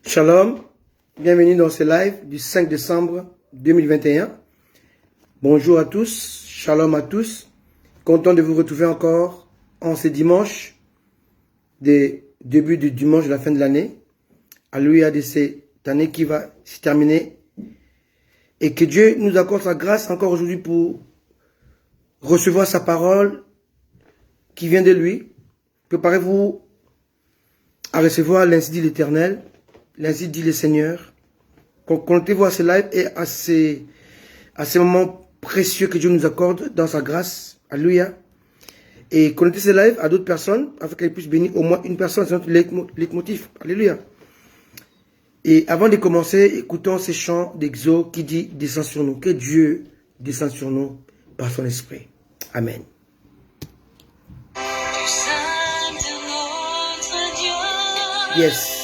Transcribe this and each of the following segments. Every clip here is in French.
Shalom, bienvenue dans ce live du 5 décembre 2021. Bonjour à tous, shalom à tous. Content de vous retrouver encore en ce dimanche, des débuts du dimanche de la fin de l'année. Alléluia de cette année qui va se terminer. Et que Dieu nous accorde sa grâce encore aujourd'hui pour recevoir sa parole qui vient de lui. Préparez-vous à recevoir l'ainsi dit l'Éternel. L'ainsi dit le Seigneur. Connectez-vous à ce live et à ces moments précieux que Dieu nous accorde dans sa grâce. Alléluia. Et connectez ce live à d'autres personnes afin qu'elles puissent bénir au moins une personne. C'est notre leitmotiv. Alléluia. Et avant de commencer, écoutons ces chants d'Exo qui dit « Descends sur nous ». Que Dieu descende sur nous par son esprit. Amen. Yes.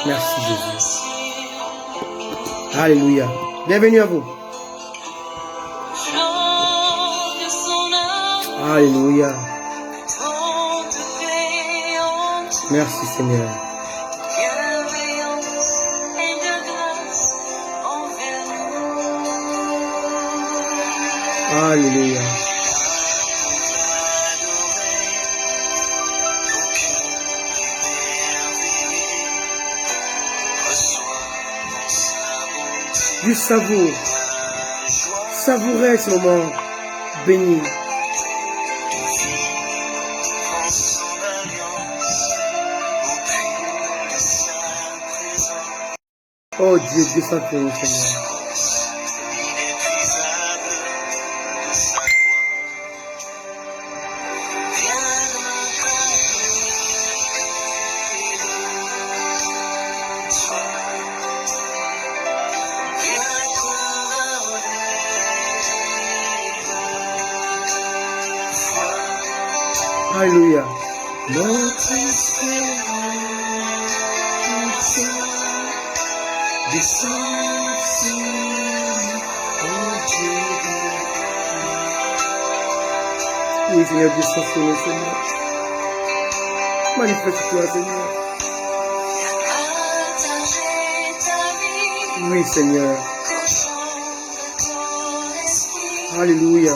Merci Jésus. Alléluia. Bienvenue à vous. Alléluia. Merci Seigneur. Alléluia. Du savour. Savourez ce moment béni. Oh Dieu, descends sur nous, Seigneur. Alléluia. Notre descend sur nous, oh Dieu. Oui, Seigneur, descends sur nous, Seigneur. Manifeste-toi, Seigneur. Oui, Seigneur. Alléluia.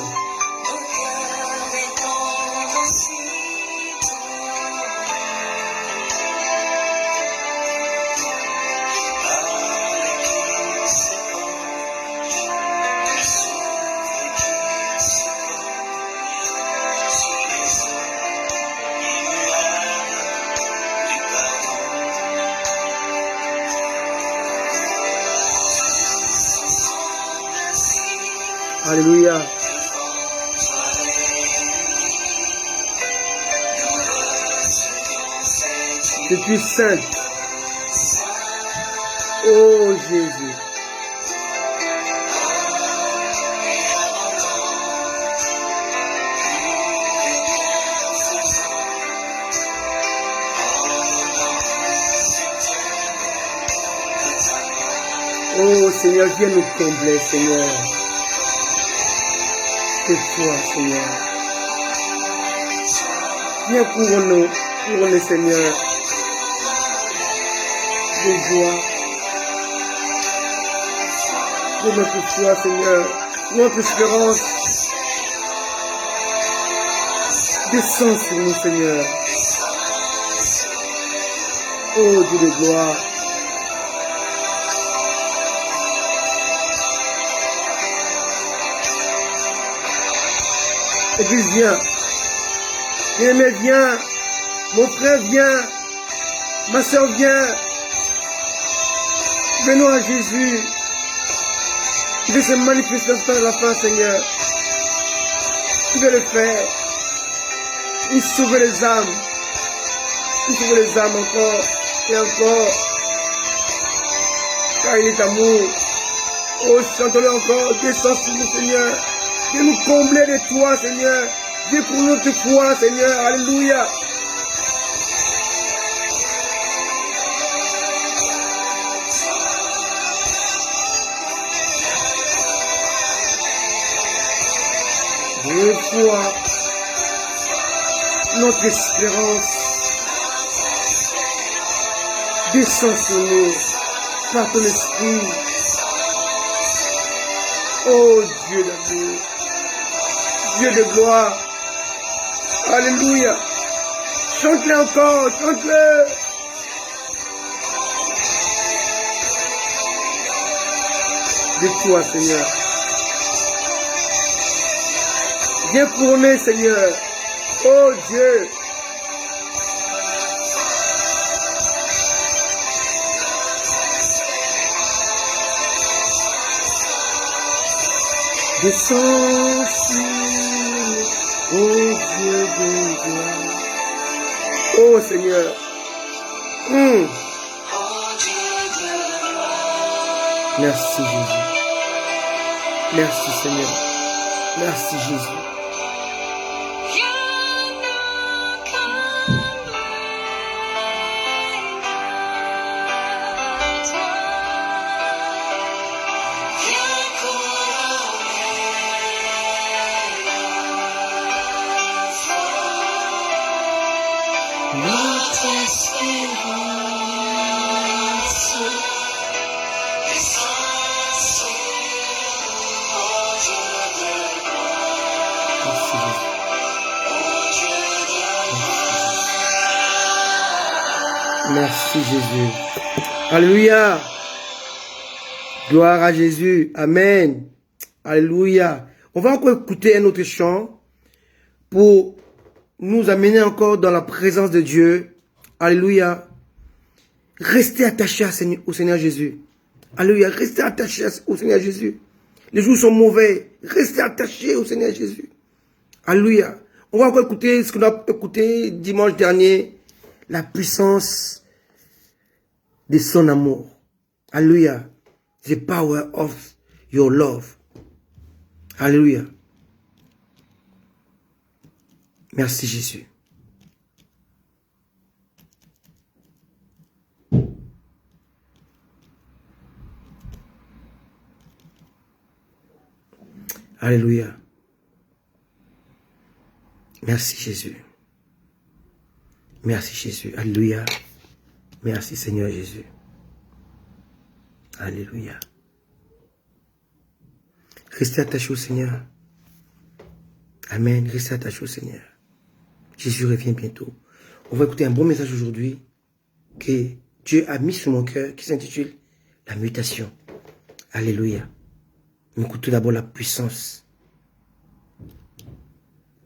Alléluia. Je suis sainte. Oh Jésus. Oh Seigneur, viens nous combler, Seigneur. C'est toi, Seigneur. Viens couronne, Seigneur, de joie, de notre foi, Seigneur, notre espérance. Descends sur nous, Seigneur. Oh Dieu de gloire. Église, viens. Bien-aimé, viens. Mon frère, viens. Ma soeur, viens. Venons à Jésus. Il veut se manifester dans la fin, Seigneur. Tu veux le faire. Il sauve les âmes. Il sauve les âmes encore et encore. Car il est amour. Oh, chantons-le encore. Descends sur nous, Seigneur. Viens nous combler de toi, Seigneur. Viens pour notre foi, Seigneur. Alléluia. De foi. notre espérance. Descends sur nous par ton esprit. Oh Dieu d'amour, Dieu de gloire. Alléluia. Chante-le encore, chante-le. De toi, Seigneur. Viens couronner, Seigneur. Oh Dieu. Descends sur nous, oh Dieu de gloire. Oh Seigneur. Merci Jésus. Merci Seigneur. Merci Jésus. Merci Jésus. Alléluia. Gloire à Jésus. Amen. Alléluia. On va encore écouter un autre chant pour nous amener encore dans la présence de Dieu. Alléluia. Restez attachés au Seigneur Jésus. Alléluia. Restez attachés au Seigneur Jésus. Les jours sont mauvais. Restez attachés au Seigneur Jésus. Alléluia. On va encore écouter ce qu'on a écouté dimanche dernier. La puissance de son amour. Alléluia. The power of your love. Alléluia. Merci Jésus. Alléluia. Merci Jésus. Merci Jésus. Alléluia. Merci Seigneur Jésus. Alléluia. Restez attachés au Seigneur. Amen. Restez attachés au Seigneur. Jésus revient bientôt. On va écouter un bon message aujourd'hui que Dieu a mis sur mon cœur qui s'intitule La mutation. Alléluia. On écoute tout d'abord la puissance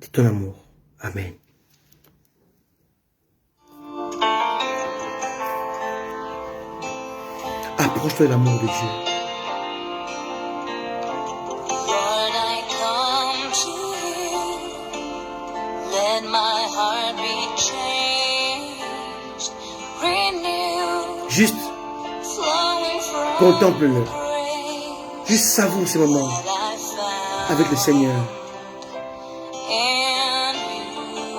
de ton amour. Amen. Approche-toi de l'amour de Dieu. Lord, I come to you. Let my heart be changed, renewed, Juste flowing from contemple-le. Juste savoure ces moments that I found avec le Seigneur. in you.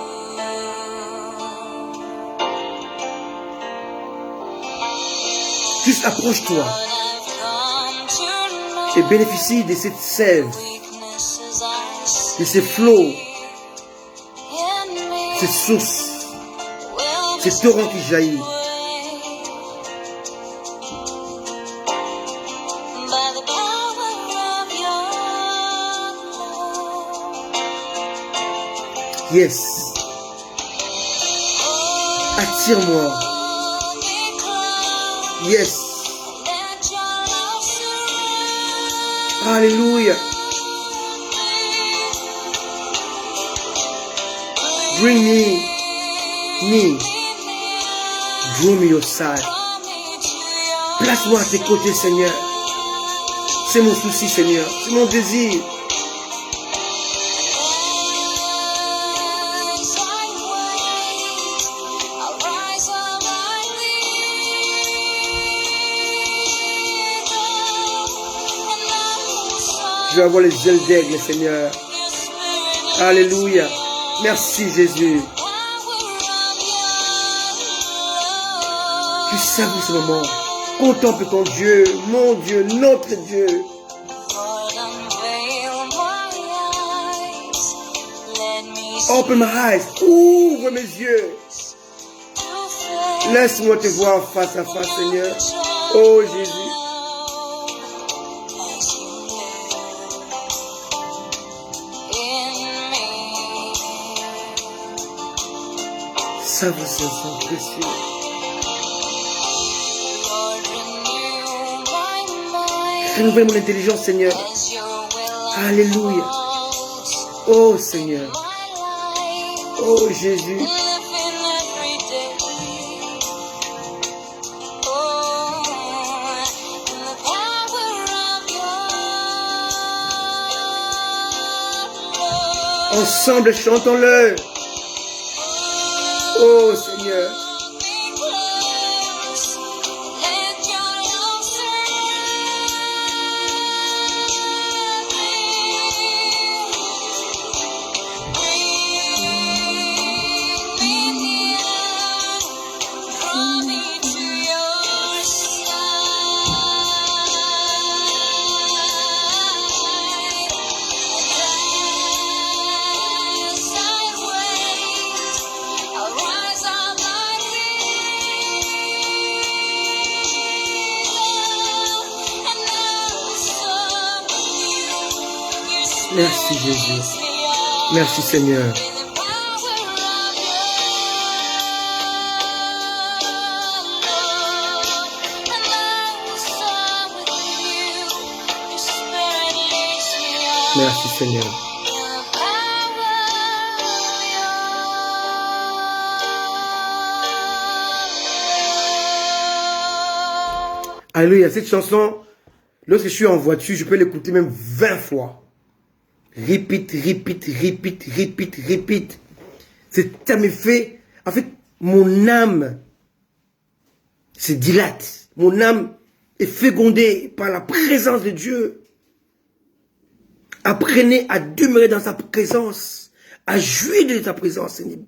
Juste approche-toi Lord, I've come to et know bénéficie de cette sève, weaknesses I see de ces flots, in me. ces sources, Will ces torrents qui jaillissent. by the power of your love. Yes. Attire-moi. Hold me close, Yes. let your love surround Alléluia. me. Bring me. Draw me your side. Draw me to your Place-moi à tes côtés, Seigneur. C'est mon souci, Seigneur. C'est mon désir. as I wait, I'll rise up like the eagle, and I will soar. Je vais avoir les ailes d'aigle, Seigneur. Your spirit Alléluia. Merci, Jésus. Tu savoures ce moment. Contemple ton Dieu, mon Dieu, notre Dieu. Lord, unveil my eyes. Let me Open my eyes. Ouvre mes yeux. Laisse-moi te voir face à face, Seigneur. Oh Jésus. Savre ce sang précieux. Renouvelle mon intelligence, Seigneur. Alléluia. Oh Seigneur. Oh Jésus. Ensemble, chantons-le. Oh Seigneur. Merci Jésus. Merci Seigneur. Merci Seigneur. Alléluia. Cette chanson, lorsque je suis en voiture, je peux l'écouter même 20 fois. Répète, répète, répète, répète, répète. Ça me fait, en fait, mon âme se dilate. Mon âme est fécondée par la présence de Dieu. Apprenez à demeurer dans sa présence, à jouir de sa présence, Seigneur.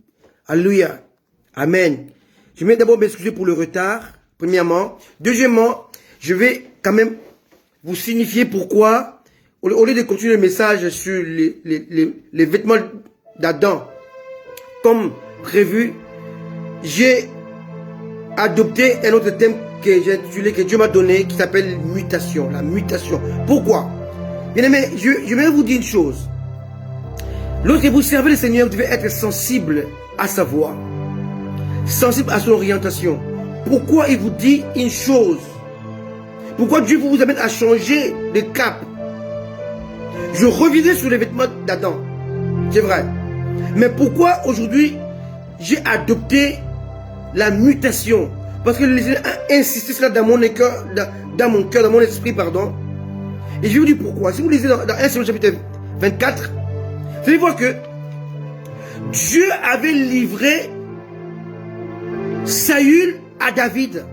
Alléluia. Amen. Je vais d'abord m'excuser pour le retard, premièrement. Deuxièmement, je vais quand même vous signifier pourquoi. Au lieu de continuer le message sur les vêtements d'Adam, comme prévu, j'ai adopté un autre thème que j'ai intitulé, que Dieu m'a donné, qui s'appelle mutation, la mutation. Pourquoi? Bien aimé, je vais vous dire une chose. Lorsque vous servez le Seigneur, vous devez être sensible à sa voix, sensible à son orientation. Pourquoi il vous dit une chose? Pourquoi Dieu vous amène à changer de cap? Je reviendrai sur les vêtements d'Adam. C'est vrai. Mais pourquoi aujourd'hui j'ai adopté la mutation? Parce que le Seigneur a insisté cela dans mon cœur, dans mon esprit, pardon. Et je vais vous dire pourquoi. Si vous lisez dans 1 Samuel chapitre 24, vous allez voir que Dieu avait livré Saül à David.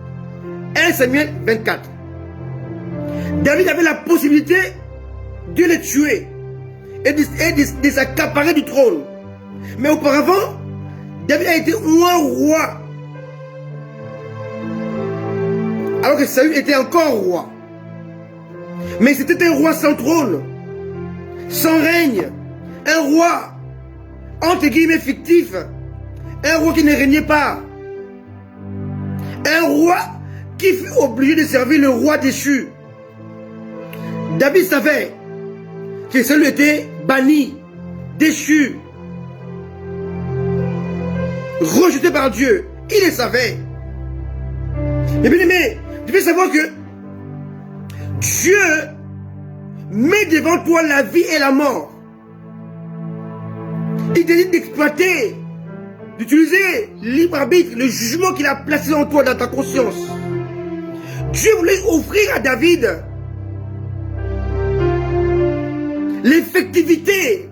1 Samuel 24. David avait la possibilité de les tuer et de s'accaparer du trône. Mais auparavant, David a été un roi. Alors que Saül était encore roi. Mais c'était un roi sans trône, sans règne. Un roi, entre guillemets, fictif. Un roi qui ne régnait pas. Un roi qui fut obligé de servir le roi déchu. David savait que Saül était banni, déchu, rejeté par Dieu. Il le savait. Mais bien aimé, tu devez savoir que Dieu met devant toi la vie et la mort. Il te dit d'exploiter, d'utiliser libre arbitre, le jugement qu'il a placé en toi dans ta conscience. Dieu voulait offrir à David l'effectivité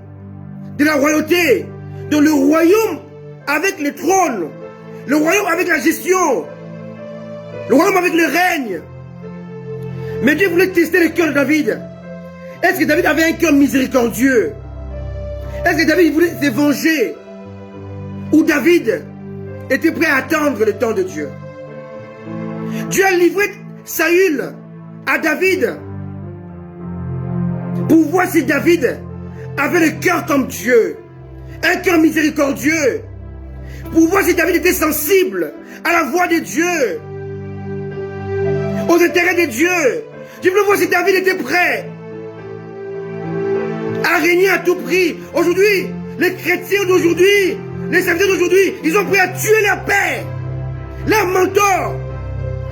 de la royauté, dans le royaume avec le trône, le royaume avec la gestion, le royaume avec le règne. Mais Dieu voulait tester le cœur de David. Est-ce que David avait un cœur miséricordieux? Est-ce que David voulait se venger? Ou David était prêt à attendre le temps de Dieu? Dieu a livré Saül à David pour voir si David avait le cœur comme Dieu. un cœur miséricordieux, pour voir si David était sensible à la voix de Dieu, aux intérêts de Dieu. Je veux voir si David était prêt à régner à tout prix. Aujourd'hui, les chrétiens d'aujourd'hui, les serviteurs d'aujourd'hui, ils sont prêts à tuer la paix, leur mentor,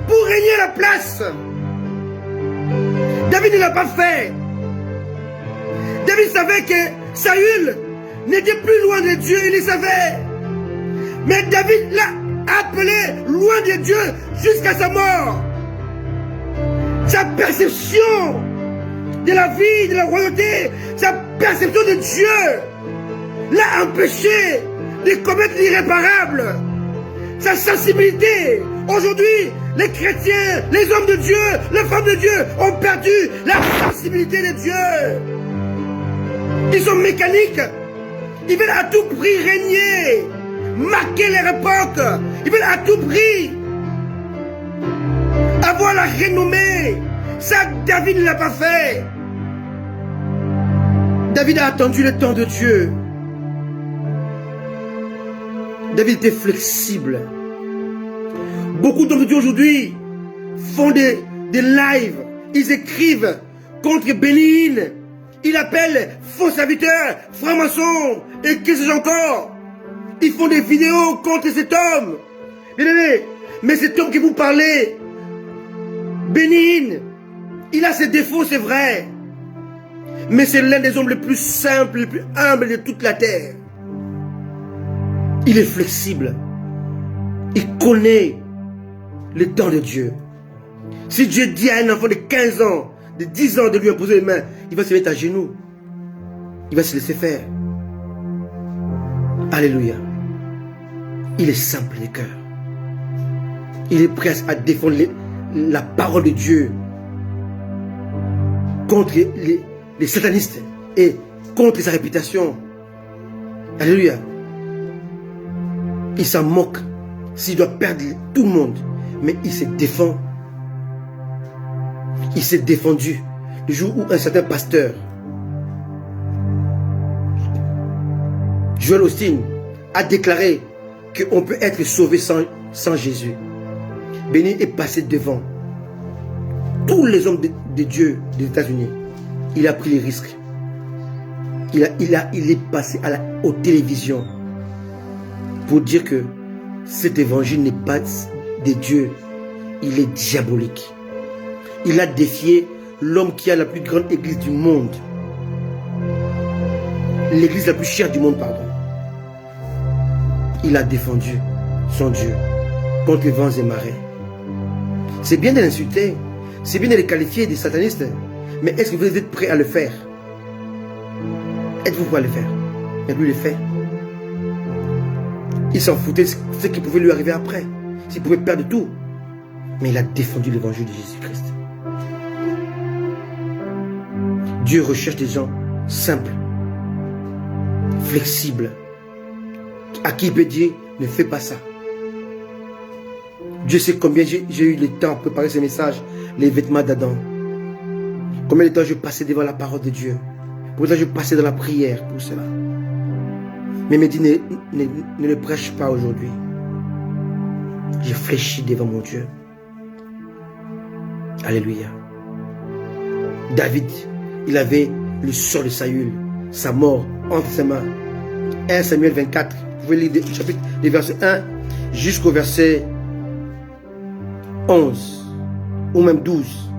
pour régner à la place. David ne l'a pas fait. David savait que Saül n'était plus loin de Dieu, il le savait. Mais David l'a appelé loin de Dieu jusqu'à sa mort. Sa perception de la vie, de la royauté, sa perception de Dieu l'a empêché de commettre l'irréparable. Sa sensibilité. Aujourd'hui, les chrétiens, les hommes de Dieu, les femmes de Dieu ont perdu la sensibilité de Dieu. Ils sont mécaniques. Ils veulent à tout prix régner, marquer leur époque. Ils veulent à tout prix avoir la renommée. Ça, David ne l'a pas fait. David a attendu le temps de Dieu. David était flexible. Beaucoup d'hommes de Dieu aujourd'hui font des lives. Ils écrivent contre Bénin. Ils appellent faux serviteurs, francs-maçons et qu'est-ce que j'ai encore. Ils font des vidéos contre cet homme. Mais cet homme que vous parlez, Bénin, il a ses défauts, c'est vrai. Mais c'est l'un des hommes les plus simples, les plus humbles de toute la terre. Il est flexible. Il connaît le temps de Dieu. Si Dieu dit à un enfant de 15 ans, de 10 ans de lui imposer les mains, il va se mettre à genoux. Il va se laisser faire. Alléluia. Il est simple de cœur. Il est prêt à défendre la parole de Dieu contre les satanistes et contre sa réputation. Alléluia. Il s'en moque s'il doit perdre tout le monde, mais il se défend. Il s'est défendu le jour où un certain pasteur, Joel Austin, a déclaré qu'on peut être sauvé sans Jésus. Béni est passé devant tous les hommes de Dieu des États-Unis. Il a pris les risques. Il est passé aux télévisions pour dire que cet évangile n'est pas de Dieu, il est diabolique. Il a défié l'homme qui a la plus grande église du monde. L'église la plus chère du monde, pardon. Il a défendu son Dieu contre les vents et marées. C'est bien de l'insulter, c'est bien de les qualifier des satanistes, mais est-ce que vous êtes prêts à le faire? Êtes-vous prêts à le faire? Et lui le fait. Il s'en foutait de ce qui pouvait lui arriver après, s'il pouvait perdre tout. Mais il a défendu l'évangile de Jésus-Christ. Dieu recherche des gens simples, flexibles, à qui il peut dire ne fais pas ça. Dieu sait combien j'ai eu le temps pour préparer ces messages, les vêtements d'Adam. Combien de temps je passais devant la parole de Dieu. Pourtant je passais dans la prière pour cela. Mais il me dit ne le prêche pas aujourd'hui. J'ai fléchi devant mon Dieu. Alléluia. David, il avait le sort de Saül, sa mort entre ses mains. 1 Samuel 24, vous pouvez lire le chapitre des versets 1 jusqu'au verset 11 ou même 12.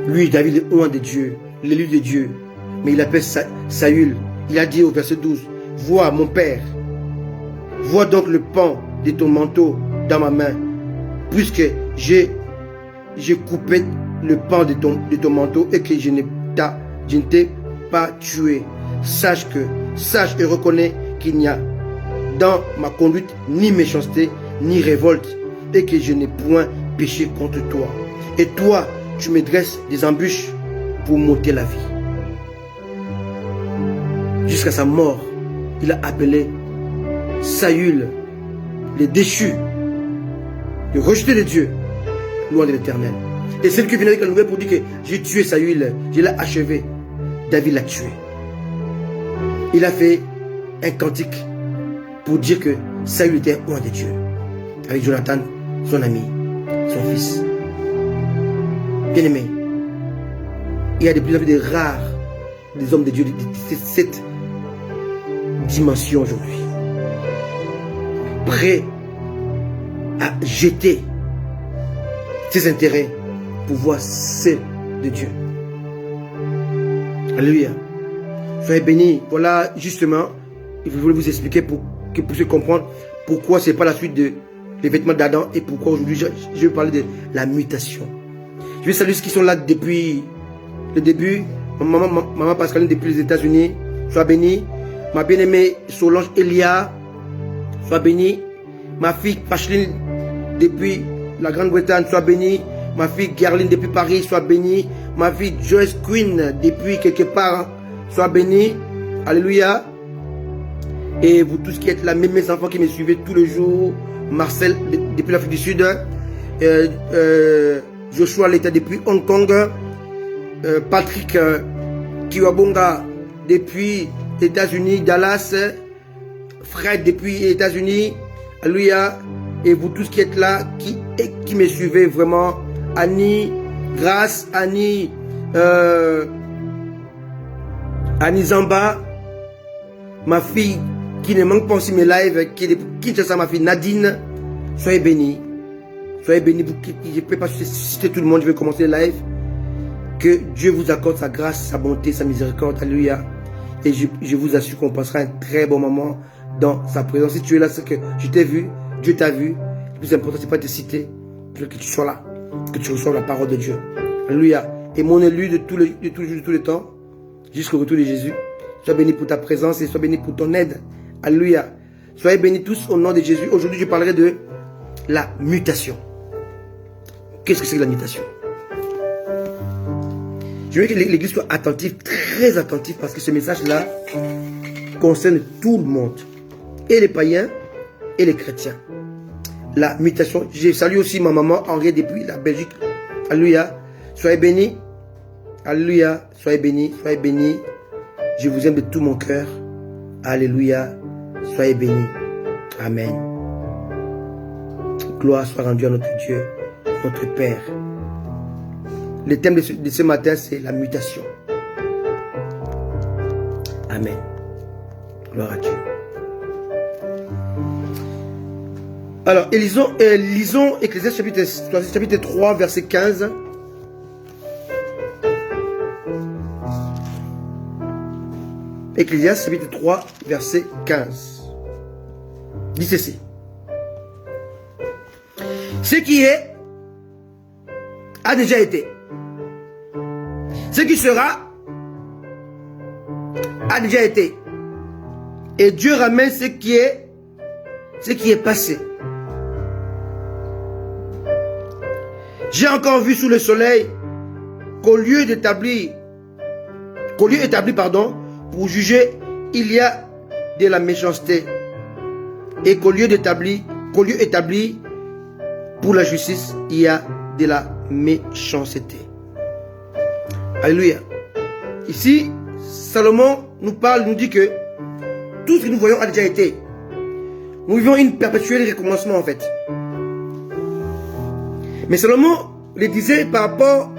Lui, David, est loin de Dieu, l'élu de Dieu, mais il appelle Saül. Il a dit au verset 12, vois mon père, vois donc le pan de ton manteau dans ma main, puisque j'ai coupé le pan de ton manteau et que je ne t'ai pas tué. Sache et reconnais qu'il n'y a dans ma conduite ni méchanceté ni révolte et que je n'ai point péché contre toi. Et toi, tu me dresses des embûches pour m'ôter la vie. Jusqu'à sa mort, il a appelé Saül, le déchu, le rejeté de Dieu, loin de l'Éternel. Et celle qui vient avec la nouvelle pour dire que j'ai tué Saül, je l'ai achevé. David l'a tué. il a fait un cantique pour dire que Saül était loin de Dieu. Avec Jonathan, son ami, son fils. Bien aimé, il y a de plus en plus de rares des hommes de Dieu de cette dimension aujourd'hui. Prêts à jeter ses intérêts pour voir ceux de Dieu. Alléluia. Soyez bénis. Voilà justement, je voulais vous expliquer pour que vous puissiez comprendre pourquoi ce n'est pas la suite de les vêtements d'Adam et pourquoi aujourd'hui je vais parler de la mutation. Je vais saluer ceux qui sont là depuis le début. Maman Pascaline depuis les États-Unis. Sois bénie. Ma bien-aimée Solange Elia. Sois bénie. Ma fille Pacheline depuis la Grande-Bretagne. Sois bénie. Ma fille Gerline depuis Paris. Sois bénie. Ma fille Joyce Queen depuis quelque part. Sois bénie. Alléluia. Et vous tous qui êtes là, même mes enfants qui me suivez tous les jours. Marcel depuis l'Afrique du Sud. Joshua l'État depuis Hong Kong. Patrick Kiwabonga depuis les États-Unis, Dallas. Fred depuis les États-Unis. Alléluia. Et vous tous qui êtes là, qui me suivez vraiment. Annie, Grâce, Annie Zamba. Ma fille qui ne manque pas aussi mes lives, qui est Kinshasa, ma fille Nadine. Soyez bénis. Soyez bénis. Je ne peux pas citer tout le monde, je vais commencer le live. Que Dieu vous accorde sa grâce, sa bonté, sa miséricorde. Alléluia. Et je vous assure qu'on passera un très bon moment dans sa présence. Si tu es là, c'est que je t'ai vu, Dieu t'a vu. Le plus important, c'est pas de te citer, que tu sois là, que tu reçoives la parole de Dieu. Alléluia. Et mon élu de tous les temps, jusqu'au retour de Jésus. Sois béni pour ta présence et sois béni pour ton aide. Alléluia. Soyez bénis tous au nom de Jésus. Aujourd'hui, je parlerai de la mutation. Qu'est-ce que c'est que la mutation? Je veux que l'église soit attentive, très attentive, parce que ce message-là concerne tout le monde. Et les païens et les chrétiens. La mutation. Je salue aussi ma maman Henriette depuis la Belgique. Alléluia. Soyez bénis. Alléluia. Soyez bénis. Soyez bénis. Je vous aime de tout mon cœur. Alléluia. Soyez bénis. Amen. Gloire soit rendue à notre Dieu, notre Père. Le thème de ce matin, c'est la mutation. Amen. Gloire à Dieu. Alors, lisons Ecclésiaste chapitre 3, verset 15. Ecclésiaste chapitre 3, verset 15. Dit ceci. Ce qui est a déjà été. Ce qui sera a déjà été. Et Dieu ramène ce qui est passé. J'ai encore vu sous le soleil qu'au lieu établi, pour juger, il y a de la méchanceté. Et qu'au lieu établi pour la justice, il y a de la méchanceté. Alléluia. Ici, Salomon nous dit que tout ce que nous voyons a déjà été. Nous vivons une perpétuelle recommencement en fait. Mais Salomon le disait par rapport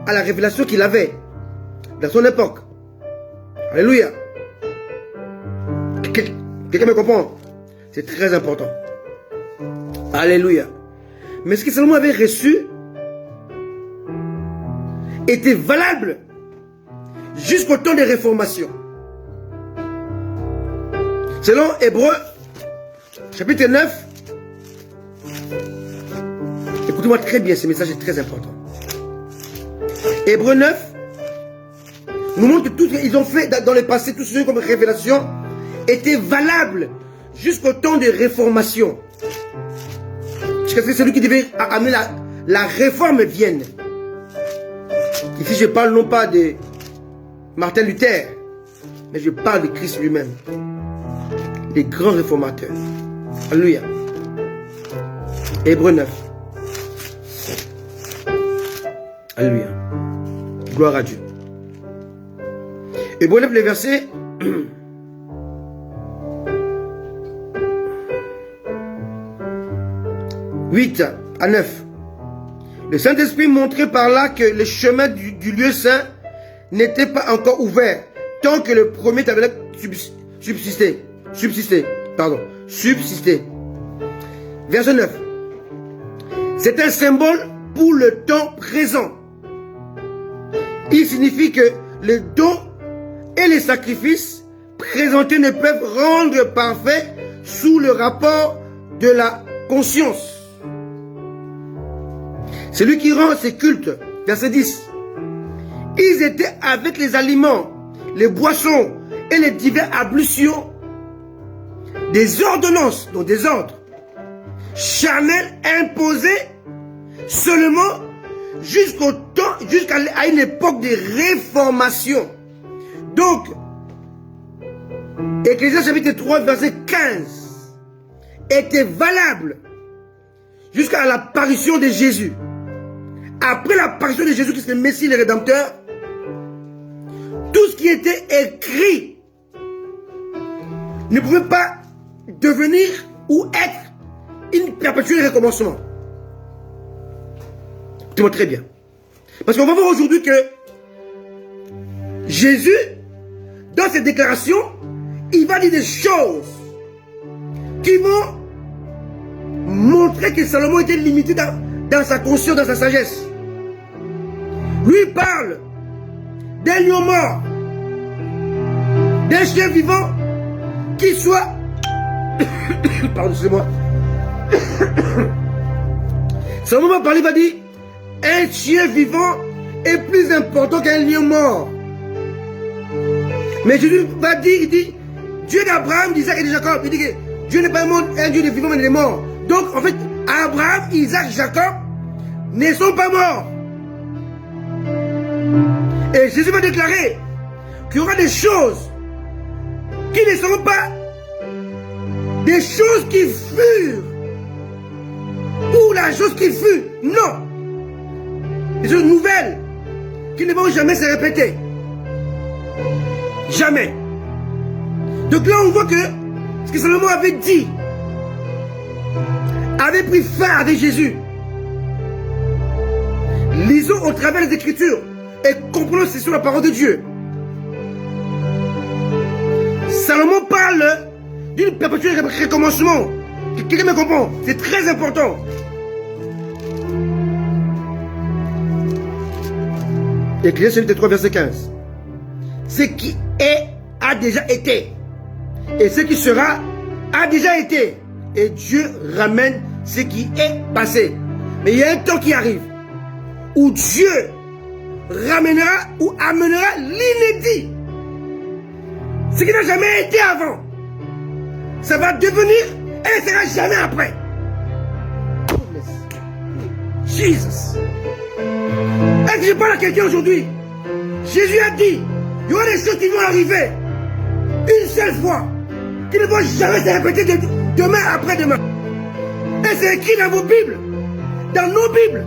à la révélation qu'il avait dans son époque. Alléluia. Quelqu'un me comprend? C'est très important. Alléluia. Mais ce que Salomon avait reçu était valable jusqu'au temps des réformations. Selon Hébreux, chapitre 9, écoutez-moi très bien, ce message est très important. Hébreux 9 nous montre que tout ce qu'ils ont fait dans le passé, tout ce comme révélation, était valable jusqu'au temps des réformations. C'est celui qui devait amener la réforme vienne. Ici, je parle non pas de Martin Luther, mais je parle de Christ lui-même. Les grands réformateurs. Alléluia. Hébreux 9. Alléluia. Gloire à Dieu. Hébreux 9, le verset 8 à 9. Le Saint-Esprit montrait par là que le chemin du lieu saint n'était pas encore ouvert tant que le premier tabernacle subsistait. Verset 9. C'est un symbole pour le temps présent. Il signifie que les dons et les sacrifices présentés ne peuvent rendre parfait sous le rapport de la conscience. C'est lui qui rend ses cultes. Verset 10. Ils étaient avec les aliments, les boissons et les diverses ablutions, des ordonnances, donc des ordres, charnels imposés seulement jusqu'à une époque de réformation. Donc, Ecclésiaste chapitre 3, verset 15, était valable jusqu'à l'apparition de Jésus. Après l'apparition de Jésus, qui est le Messie, le Rédempteur, tout ce qui était écrit ne pouvait pas devenir ou être une perpétuel recommencement. Tu vois très bien. Parce qu'on va voir aujourd'hui que Jésus, dans ses déclarations, il va dire des choses qui vont montrer que Salomon était limité dans sa conscience, dans sa sagesse. Lui parle d'un lion mort, d'un chien vivant qui soit... Pardon, excusez-moi. Salomon va parler, va dire, un chien vivant est plus important qu'un lion mort. Mais Jésus va dire, il dit, Dieu d'Abraham, d'Isaac et de Jacob. Il dit que Dieu n'est pas un Dieu de vivant, mais de mort. Donc, en fait, Abraham, Isaac, Jacob ne sont pas morts. Et Jésus va déclarer qu'il y aura des choses qui ne seront pas des choses qui furent ou la chose qui fut. Non. Des choses nouvelles qui ne vont jamais se répéter. Jamais. Donc là, on voit que ce que Salomon avait dit avait pris fin avec Jésus. Lisons au travers des Écritures et comprenons c'est sur la parole de Dieu. Salomon parle d'une perpétuelle recommencement. Quelqu'un me comprend? C'est très important. Ecclésiaste chapitre 3, verset 15. Ce qui est a déjà été. Et ce qui sera a déjà été. Et Dieu ramène ce qui est passé. Mais il y a un temps qui arrive où Dieu ramènera ou amènera l'inédit. Ce qui n'a jamais été avant. Ça va devenir et ne sera jamais après. Jesus. Est-ce que je parle à quelqu'un aujourd'hui? Jésus a dit, il y aura des choses qui vont arriver une seule fois, qui ne vont jamais se répéter de demain après demain. Et c'est écrit dans vos Bibles, dans nos Bibles,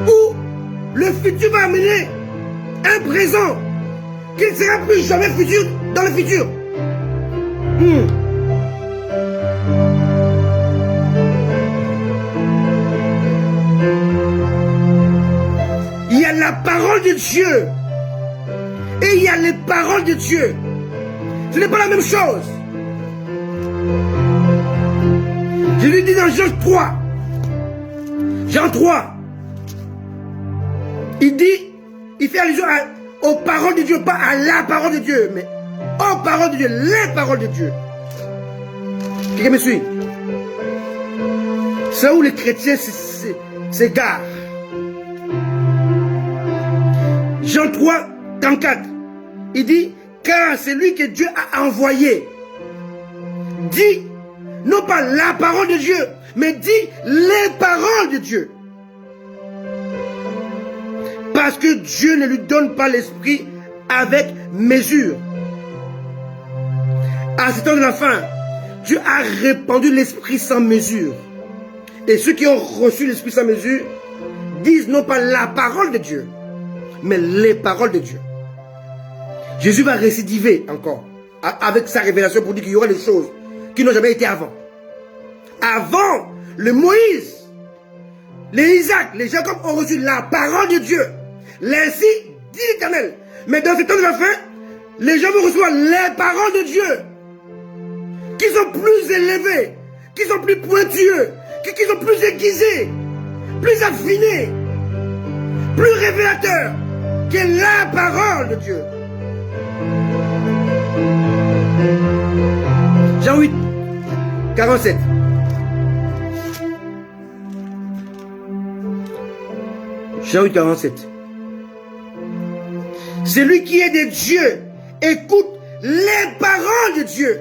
où le futur va amener un présent qui ne sera plus jamais futur dans le futur. Il y a la parole de Dieu et il y a les paroles de Dieu. Ce n'est pas la même chose. Je lui dis dans Jean 3. Jean 3. Il dit, il fait allusion aux paroles de Dieu, pas à la parole de Dieu, mais aux paroles de Dieu, les paroles de Dieu. Quelqu'un me suit? C'est où les chrétiens s'égarent. Jean 3, 34. Il dit, car c'est lui que Dieu a envoyé. Dit, non pas la parole de Dieu, mais dit les paroles de Dieu. Parce que Dieu ne lui donne pas l'esprit avec mesure. À ce temps de la fin, Dieu a répandu l'esprit sans mesure. Et ceux qui ont reçu l'esprit sans mesure disent non pas la parole de Dieu, mais les paroles de Dieu. Jésus va récidiver encore avec sa révélation pour dire qu'il y aura des choses qui n'ont jamais été avant. Avant le Moïse, les Isaac, les Jacob ont reçu la parole de Dieu. L'ainsi dit l'Éternel. Mais dans ce temps de la fin, les gens vont recevoir les paroles de Dieu, qui sont plus élevées, qui sont plus pointueux, qui sont plus aiguisés, plus affinés, plus révélateurs que la parole de Dieu. Jean 8, 47. Jean 8, 47. Celui qui est de Dieu écoute les paroles de Dieu.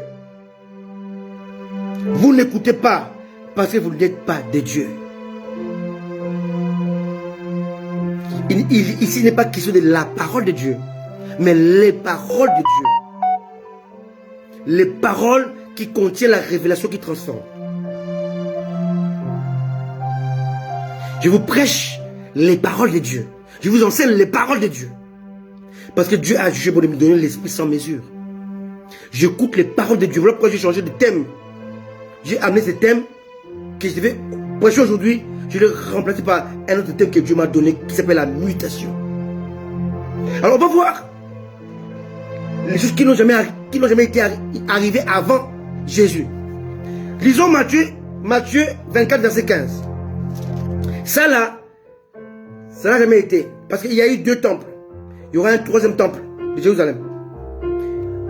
Vous n'écoutez pas parce que vous n'êtes pas de Dieu. Ici n'est pas question de la parole de Dieu, mais les paroles de Dieu. Les paroles qui contiennent la révélation qui transforme. Je vous prêche les paroles de Dieu. Je vous enseigne les paroles de Dieu. Parce que Dieu a jugé pour me donner l'esprit sans mesure. J'écoute les paroles de Dieu. Voilà pourquoi j'ai changé de thème. J'ai amené ce thème que je devais prêcher aujourd'hui. Je l'ai remplacé par un autre thème que Dieu m'a donné qui s'appelle la mutation. Alors on va voir les choses qui n'ont jamais été arrivées avant Jésus. Lisons Matthieu 24, verset 15. Ça n'a jamais été. Parce qu'il y a eu 2 temples. Il y aura un 3e temple de Jérusalem.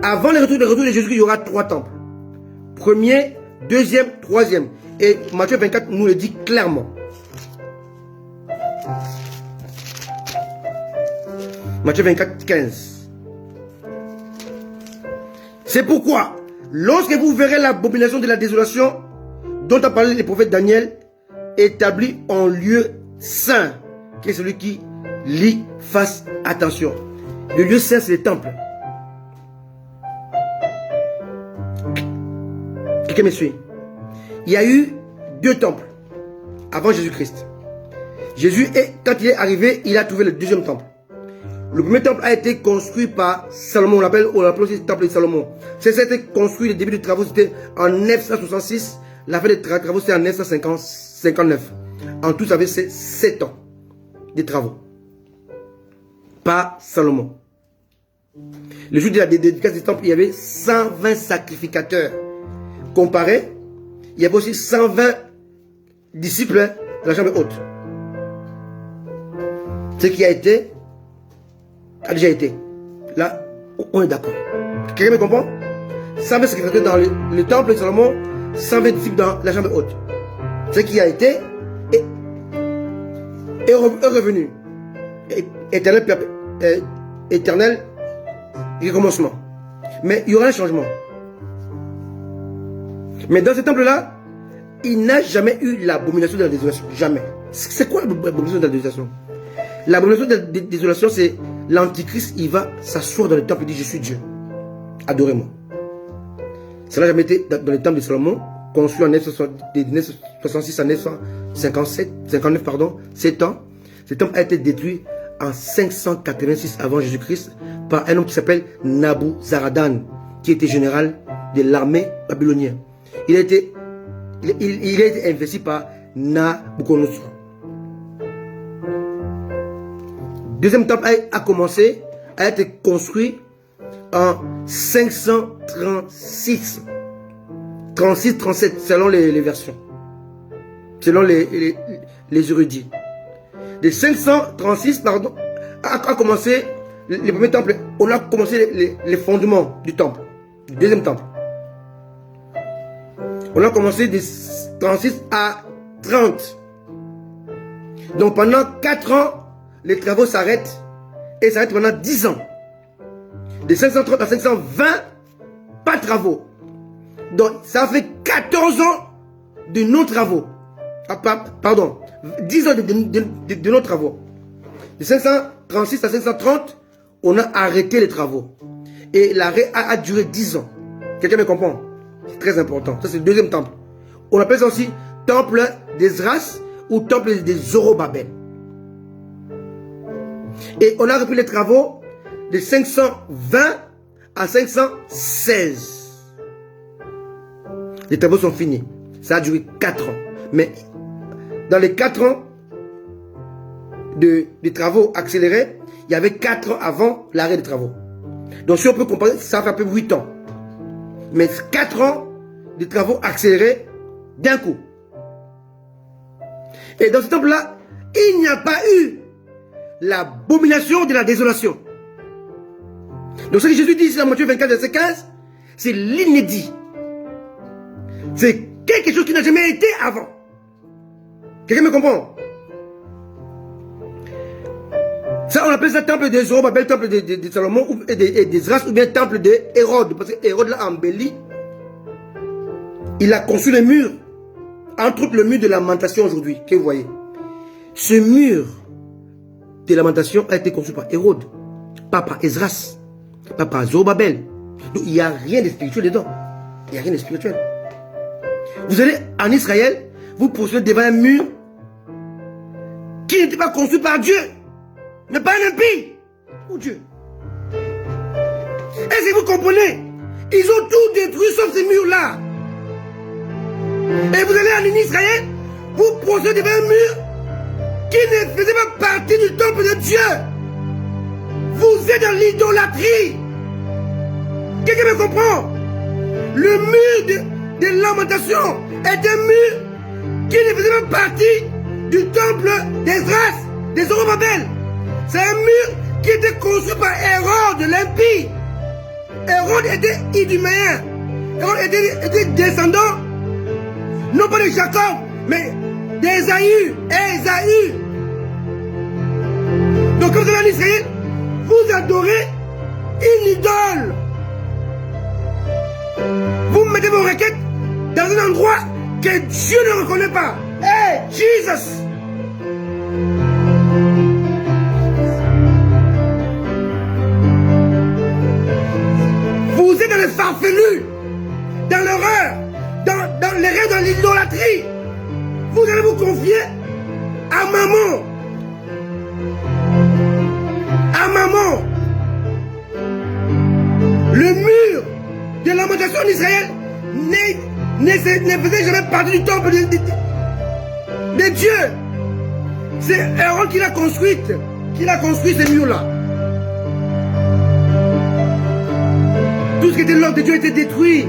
Avant le retour de Jésus, il y aura 3 temples. 1er, 2e, 3e. Et Matthieu 24 nous le dit clairement. Matthieu 24, 15. C'est pourquoi, lorsque vous verrez l'abomination de la désolation dont a parlé le prophète Daniel, établi en lieu saint, qui est celui qui lit, fasse attention. Le lieu saint, c'est le temple. Quelqu'un me suit? Il y a eu 2 temples avant Jésus-Christ. Jésus, quand il est arrivé, il a trouvé le 2e temple. Le premier temple a été construit par Salomon. On l'appelle aussi le temple de Salomon. Ça a été construit, le début des travaux, c'était en 966. La fin des travaux, c'était en 959. En tout, ça avait 7 ans de travaux. Par Salomon. Le jour de la dédicace du temple, il y avait 120 sacrificateurs. Comparé, il y avait aussi 120 disciples de la chambre haute. Ce qui a été, a déjà été. Là, on est d'accord. Quelqu'un me comprend? 120 sacrificateurs dans le temple de Salomon, 120 disciples dans la chambre haute. Ce qui a été est revenu. Éternel recommencement. Mais il y aura un changement. Mais dans ce temple-là, il n'a jamais eu l'abomination de la désolation. Jamais. C'est quoi l'abomination de la désolation? L'abomination de la désolation, c'est l'antichrist, il va s'asseoir dans le temple et dit: je suis Dieu. Adorez-moi. Ça n'a jamais été dans le temple de Salomon, construit en 966 à 959, 7 ans. Ce temple a été détruit en 586 avant Jésus-Christ par un homme qui s'appelle Nabuzaradan, qui était général de l'armée babylonienne. Il a été investi par Nabucodonosor. Deuxième temple a été construit en 536, 37 selon les versions, selon les érudits. De 536, a commencé les premiers temples. On a commencé les fondements du temple, du deuxième temple. On a commencé de 36 à 30. Donc pendant 4 ans, les travaux s'arrêtent et s'arrêtent pendant 10 ans. De 530 à 520, pas de travaux. Donc ça fait 14 ans de non-travaux. Pardon, 10 ans de non-travaux. De 536 à 530, on a arrêté les travaux. Et l'arrêt a duré 10 ans. Quelqu'un me comprend? C'est très important. Ça, c'est le deuxième temple. On appelle ça aussi temple d'Esdras ou temple des Zorobabel. Et on a repris les travaux de 520 à 516. Les travaux sont finis. Ça a duré 4 ans. Mais dans les 4 ans de travaux accélérés, il y avait 4 ans avant l'arrêt des travaux. Donc si on peut comparer, ça fait à peu près 8 ans. Mais 4 ans de travaux accélérés d'un coup. Et dans ce temple-là, il n'y a pas eu l'abomination de la désolation. Donc ce que Jésus dit ici dans Matthieu 24, verset 15, c'est l'inédit. C'est quelque chose qui n'a jamais été avant. Quelqu'un me comprend? Ça, on appelle ça temple de Zorobabel, temple de Salomon, et d'Esdras, ou bien temple de Hérode. Parce que Hérode l'a embelli. Il a construit le mur. Entre autres, le mur de lamentation aujourd'hui, que vous voyez. Ce mur de lamentation a été construit par Hérode, pas par Esdras, pas par Zorobabel. Donc, il n'y a rien de spirituel dedans. Il n'y a rien de spirituel. Vous allez en Israël, vous posez devant un mur qui n'était pas construit par Dieu. Ne pas un impie. Oh Dieu. Est-ce que vous comprenez? Ils ont tout détruit sauf ces murs-là. Et vous allez en Israël, vous posez devant un mur qui ne faisait pas partie du temple de Dieu. Vous êtes dans l'idolâtrie. Quelqu'un me comprend? Le mur de lamentation est un mur qui ne faisait pas partie du temple d'Esdras, des Zorobabel. C'est un mur qui était construit par Hérode l'impie. Hérode était iduméen. Hérode était descendant, non pas de Jacob, mais d'Ésaü. Ésaü. Donc quand vous allez en Israël, vous adorez une idole. Vous mettez vos requêtes dans un endroit que Dieu ne reconnaît pas. Hey, Jesus! Vous êtes dans les farfelus, dans l'horreur, dans les rêves, dans l'idolâtrie. Vous allez vous confier à maman. À maman. Le mur de lamentation en Israël ne faisait jamais partie du temple de Dieu. C'est Hérode qui l'a construit ces murs-là. Tout ce qui était l'ordre de Dieu était détruit.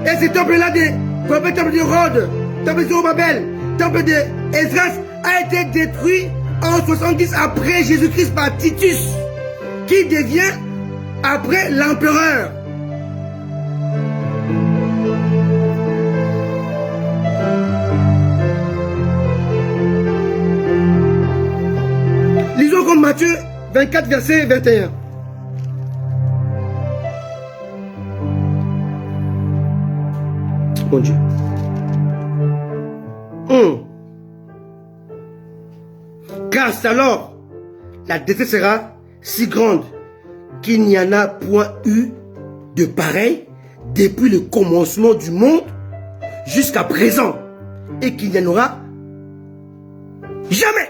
Et ce temple-là, le temple d'Hérode, temple de Zorobabel, temple d'Esdras, a été détruit en 70 après Jésus-Christ par Titus, qui devient après l'empereur. Lisons comme Matthieu 24, verset 21. Mon Dieu. Car alors, la détresse sera si grande qu'il n'y en a point eu de pareil depuis le commencement du monde jusqu'à présent, et qu'il n'y en aura jamais.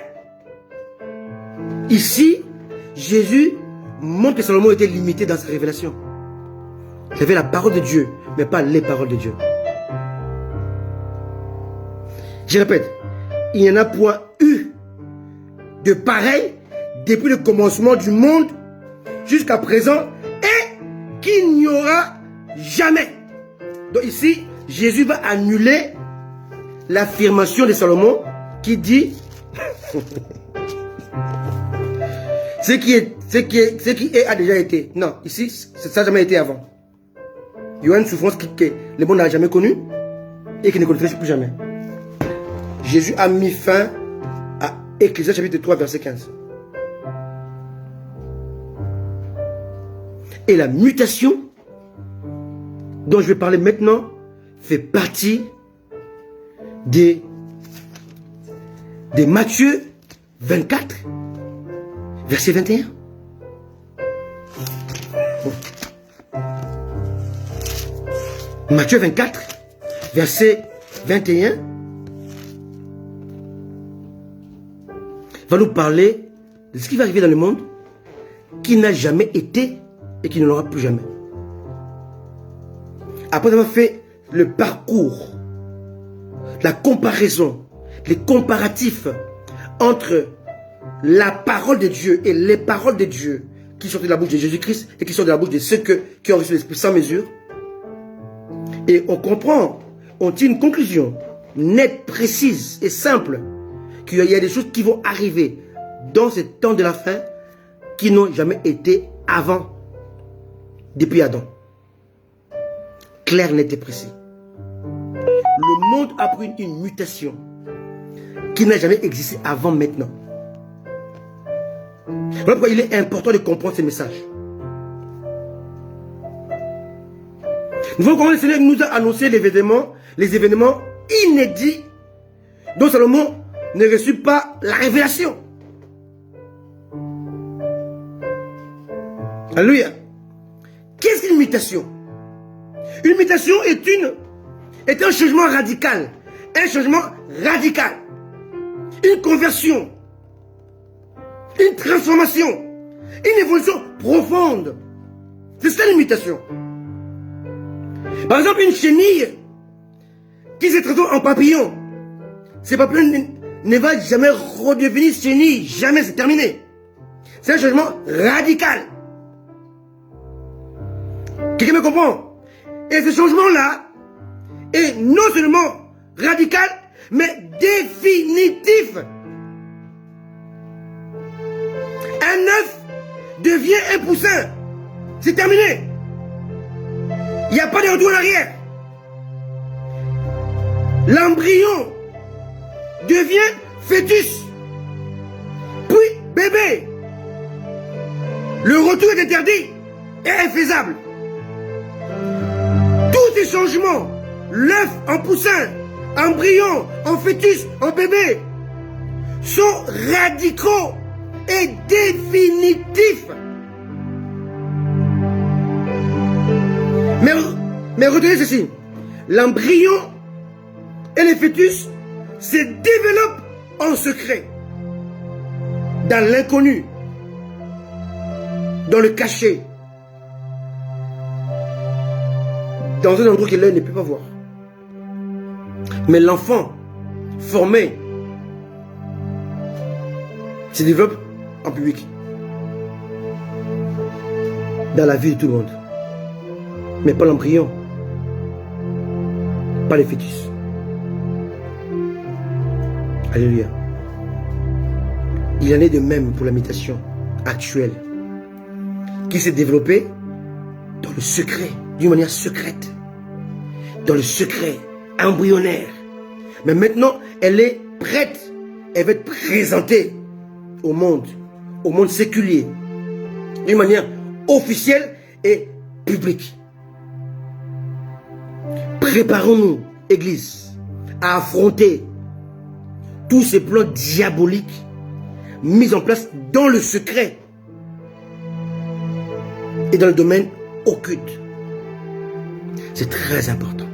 Ici, Jésus montre que Salomon était limité dans sa révélation. Il avait la parole de Dieu, mais pas les paroles de Dieu. Je répète, il n'y en a point eu de pareil depuis le commencement du monde jusqu'à présent, et qu'il n'y aura jamais. Donc ici, Jésus va annuler l'affirmation de Salomon qui dit ce qui est a déjà été. Non, ici, ça n'a jamais été avant. Il y a une souffrance que le monde n'a jamais connue et qui ne connaîtra plus jamais. Jésus a mis fin à Ecclésiaste chapitre 3, verset 15. Et la mutation dont je vais parler maintenant fait partie de Matthieu 24, verset 21. Matthieu 24, verset 21, va nous parler de ce qui va arriver dans le monde qui n'a jamais été et qui ne l'aura plus jamais. Après avoir fait le parcours la comparaison, les comparatifs entre la parole de Dieu et les paroles de Dieu qui sortent de la bouche de Jésus-Christ et qui sortent de la bouche de ceux qui ont reçu l'Esprit sans mesure. Et on comprend, on tire une conclusion nette, précise et simple qu'il y a des choses qui vont arriver dans ce temps de la fin qui n'ont jamais été avant, depuis Adam. Clair, net et précis. Le monde a pris une mutation qui n'a jamais existé avant maintenant. Voilà pourquoi il est important de comprendre ces messages. Nous voyons comment le Seigneur nous a annoncé les événements inédits dont Salomon ne reçut pas la révélation. Alléluia. Qu'est-ce qu'une mutation? Une mutation est un changement radical. Un changement radical. Une conversion. Une transformation. Une évolution profonde. C'est ça une mutation. Par exemple, une chenille qui se transforme en papillon. Ce papillon ne va jamais redevenir chenille. Jamais, c'est terminé. C'est un changement radical. Quelqu'un me comprend? Et ce changement-là est non seulement radical, mais définitif. Un œuf devient un poussin. C'est terminé. Il n'y a pas de retour en arrière. L'embryon devient fœtus, puis bébé. Le retour est interdit et infaisable. Tous ces changements, l'œuf en poussin, embryon en fœtus, en bébé, sont radicaux et définitifs. Mais retenez ceci, l'embryon et le fœtus se développent en secret, dans l'inconnu, dans le caché, dans un endroit que l'œil ne peut pas voir. Mais l'enfant formé se développe en public, dans la vie de tout le monde. Mais pas l'embryon, pas le fœtus. Alléluia. Il en est de même pour la mutation actuelle qui s'est développée dans le secret, d'une manière secrète, dans le secret embryonnaire. Mais maintenant, elle est prête, elle va être présentée au monde séculier, d'une manière officielle et publique. Préparons-nous, Église, à affronter tous ces plans diaboliques mis en place dans le secret et dans le domaine occulte. C'est très important.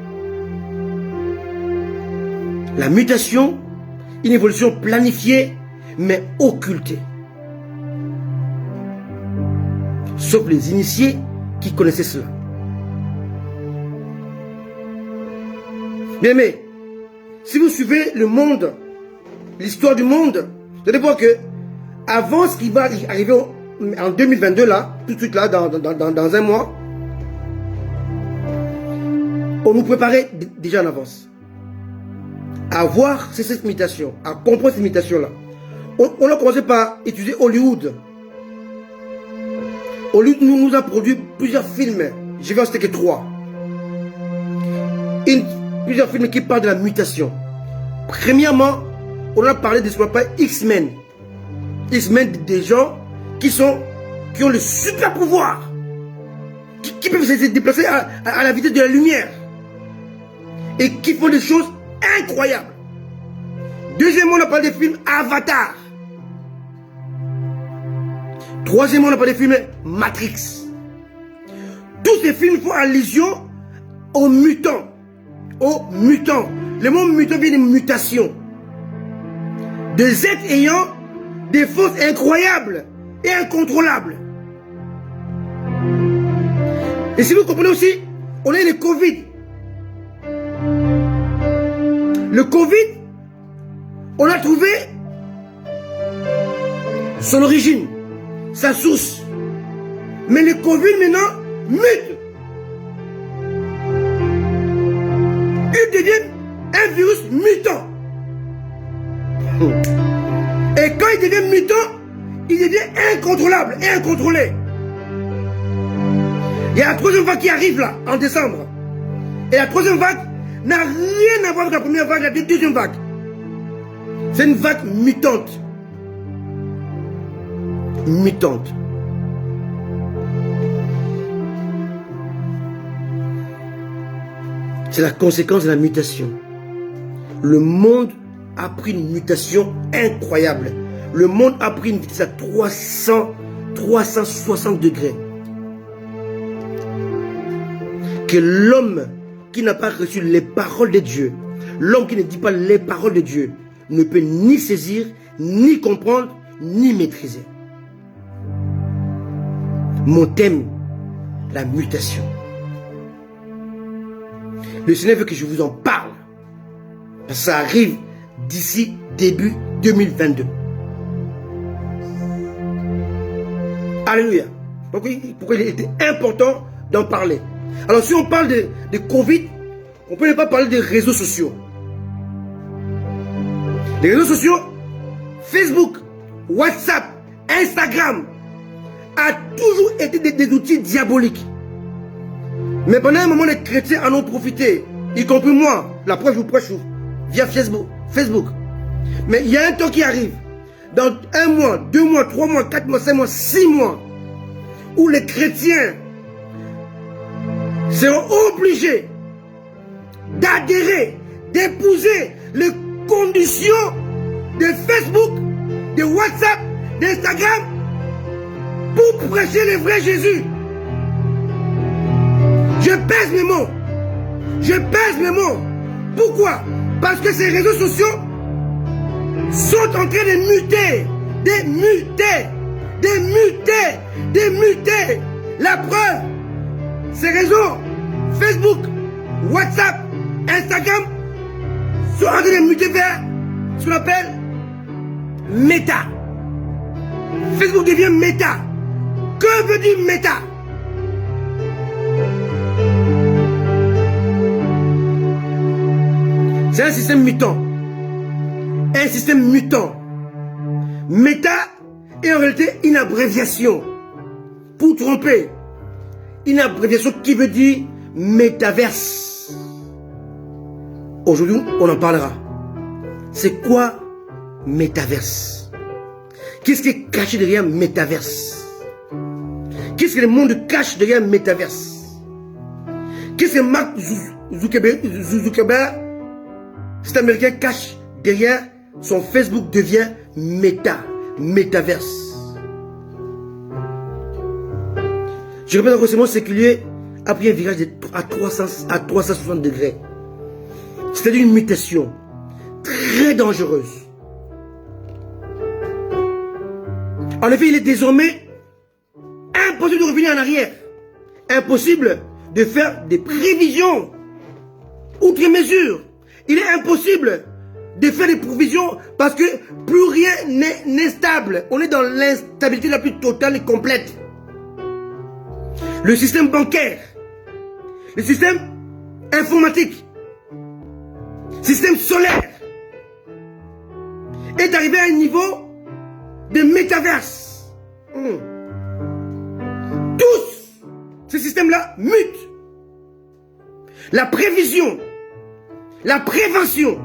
La mutation, une évolution planifiée mais occultée. Sauf les initiés qui connaissaient cela. Bien aimé, si vous suivez le monde, l'histoire du monde, vous allez voir que avant ce qui va arriver en 2022 là, tout de suite là, dans un mois, on nous préparait déjà en avance à voir cette mutation, à comprendre cette mutation là. On a commencé par étudier Hollywood. Hollywood nous a produit plusieurs films. Je vais en citer que 3. Plusieurs films qui parlent de la mutation. Premièrement, on a parlé de ce qu'on appelle X-Men. X-Men, des gens qui ont le super pouvoir, qui peuvent se déplacer à la vitesse de la lumière et qui font des choses incroyables. Deuxièmement, on a parlé des films Avatar. Troisièmement, on a parlé des films Matrix. Tous ces films font allusion aux mutants. Aux mutants. Le mot mutant vient de mutation. Des êtres ayant des forces incroyables et incontrôlables. Et si vous comprenez aussi, on a eu le Covid. Le Covid, on a trouvé son origine, sa source. Mais le Covid maintenant mute. Il devient un virus mutant. Et quand il devient mutant, il devient incontrôlable et incontrôlé. Il y a la troisième vague qui arrive là, en décembre. Et la troisième vague n'a rien à voir avec la première vague, la deuxième vague. C'est une vague mutante. Mutante. C'est la conséquence de la mutation. Le monde a pris une mutation incroyable. Le monde a pris une vitesse à 360 degrés. Que l'homme qui n'a pas reçu les paroles de Dieu, l'homme qui ne dit pas les paroles de Dieu, ne peut ni saisir, ni comprendre, ni maîtriser. Mon thème, la mutation. Le Seigneur veut que je vous en parle. Parce que ça arrive d'ici début 2022. Alléluia. Pourquoi il était important d'en parler. Alors si on parle de Covid, on ne peut pas parler des réseaux sociaux. Les réseaux sociaux, Facebook, WhatsApp, Instagram, a toujours été des outils diaboliques. Mais pendant un moment, les chrétiens en ont profité, y compris moi. La preuve, je vous prêche via Facebook. Mais il y a un temps qui arrive, dans 1 mois, 2 mois, 3 mois, 4 mois, 5 mois, 6 mois, où les chrétiens seront obligés d'adhérer, d'épouser les conditions de Facebook, de WhatsApp, d'Instagram, pour prêcher le vrai Jésus. Je pèse mes mots. Je pèse mes mots. Pourquoi? Parce que ces réseaux sociaux sont en train de muter. De muter. De muter. De muter. La preuve, ces réseaux, Facebook, WhatsApp, Instagram, sont en train de muter vers ce qu'on appelle méta. Facebook devient méta. Que veut dire méta? C'est un système mutant. Un système mutant. Méta est en réalité une abréviation. Pour tromper. Une abréviation qui veut dire métaverse. Aujourd'hui, on en parlera. C'est quoi métaverse? Qu'est-ce qui est caché derrière métaverse? Qu'est-ce que le monde cache derrière métaverse? Qu'est-ce que Mark Zuckerberg, cet Américain, cache derrière son Facebook devient métaverse? Je répète encore, ce mot séculier a pris un virage à 360 degrés. C'est-à-dire une mutation très dangereuse. En effet, il est désormais impossible de revenir en arrière. Impossible de faire des prévisions outre mesure. Il est impossible de faire des prévisions parce que plus rien n'est stable. On est dans l'instabilité la plus totale et complète. Le système bancaire, le système informatique, système solaire est arrivé à un niveau de métaverse. Tous ces systèmes-là mutent. La prévision, la prévention,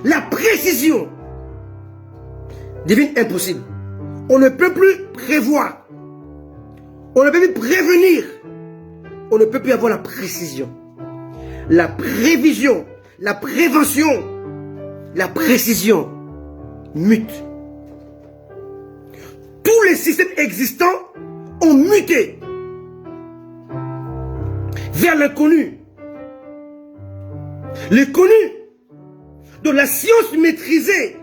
la précision devient impossible. On ne peut plus prévoir. On ne peut plus prévenir. On ne peut plus avoir la précision. La prévision, la prévention, la précision mutent. Tous les systèmes existants ont muté vers l'inconnu. L'inconnu, dont la science maîtrisée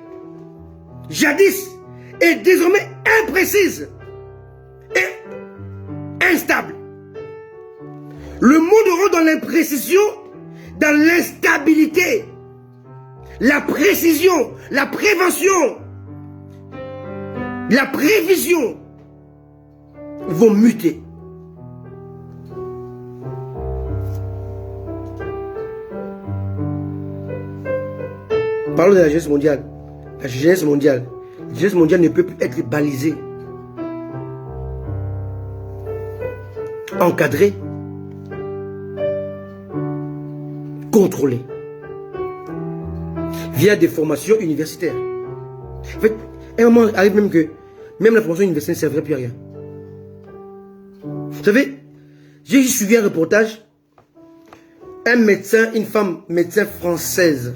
jadis est désormais imprécise et instable. Le monde rentre dans l'imprécision, dans l'instabilité. la précision, la prévention, la prévision vont muter. Parlons de la jeunesse mondiale. La jeunesse mondiale. La jeunesse mondiale ne peut plus être balisée, encadrée, contrôlée via des formations universitaires. En fait, à un moment arrive même que même la formation universitaire ne servirait plus à rien. Vous savez, j'ai suivi un reportage. Un médecin, une femme médecin française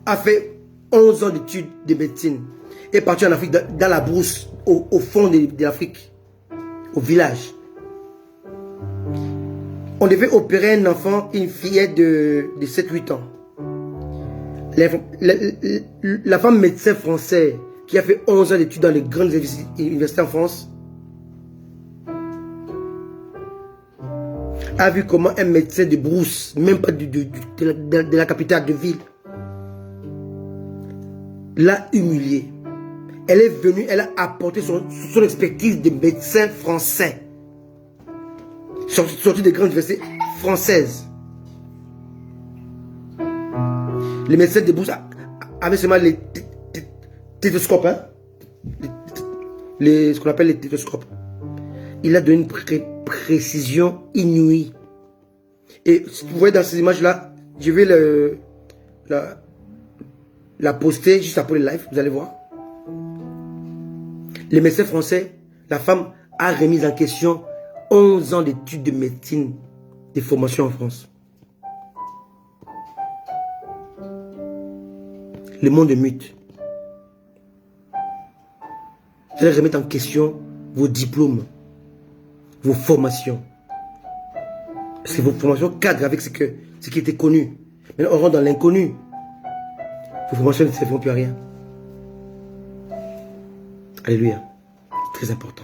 a fait 11 ans d'études de médecine. Est partie en Afrique, dans la brousse, au fond de l'Afrique, au village. On devait opérer un enfant, une fillette de 7-8 ans. La femme médecin française qui a fait 11 ans d'études dans les grandes universités en France a vu comment un médecin de brousse, même pas de la capitale de ville, l'a humilié. Elle est venue, elle a apporté son expertise de médecin français, sorti des grandes universités françaises. Les médecins de brousse avaient seulement les stéthoscopes, hein? Ce qu'on appelle les stéthoscopes. Il a donné une précision inouïe. Et si vous voyez dans ces images-là, je vais la poster juste après le live, vous allez voir. Les médecins français, la femme a remis en question 11 ans d'études de médecine, de formation en France. Le monde est mute. Vous allez remettre en question vos diplômes, vos formations. Parce que vos formations cadrent avec ce qui était connu. Maintenant, on rentre dans l'inconnu. Vos formations ne serviront plus à rien. Alléluia. Très important.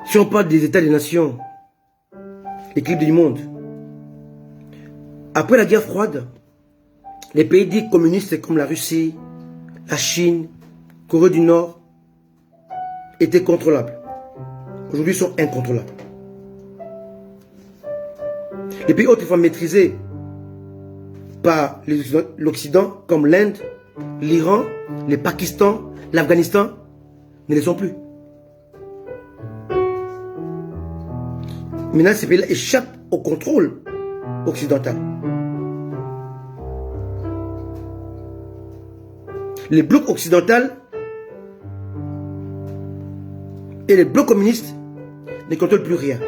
Si on parle des États des nations, l'équilibre du monde, après la guerre froide, les pays dits communistes comme la Russie, la Chine, Corée du Nord étaient contrôlables. Aujourd'hui, ils sont incontrôlables. Les pays autrefois maîtrisés par l'Occident, comme l'Inde, l'Iran, le Pakistan, l'Afghanistan, ne le sont plus. Maintenant, ces pays-là échappent au contrôle occidental. Le bloc occidental et le bloc communiste ne contrôlent plus rien.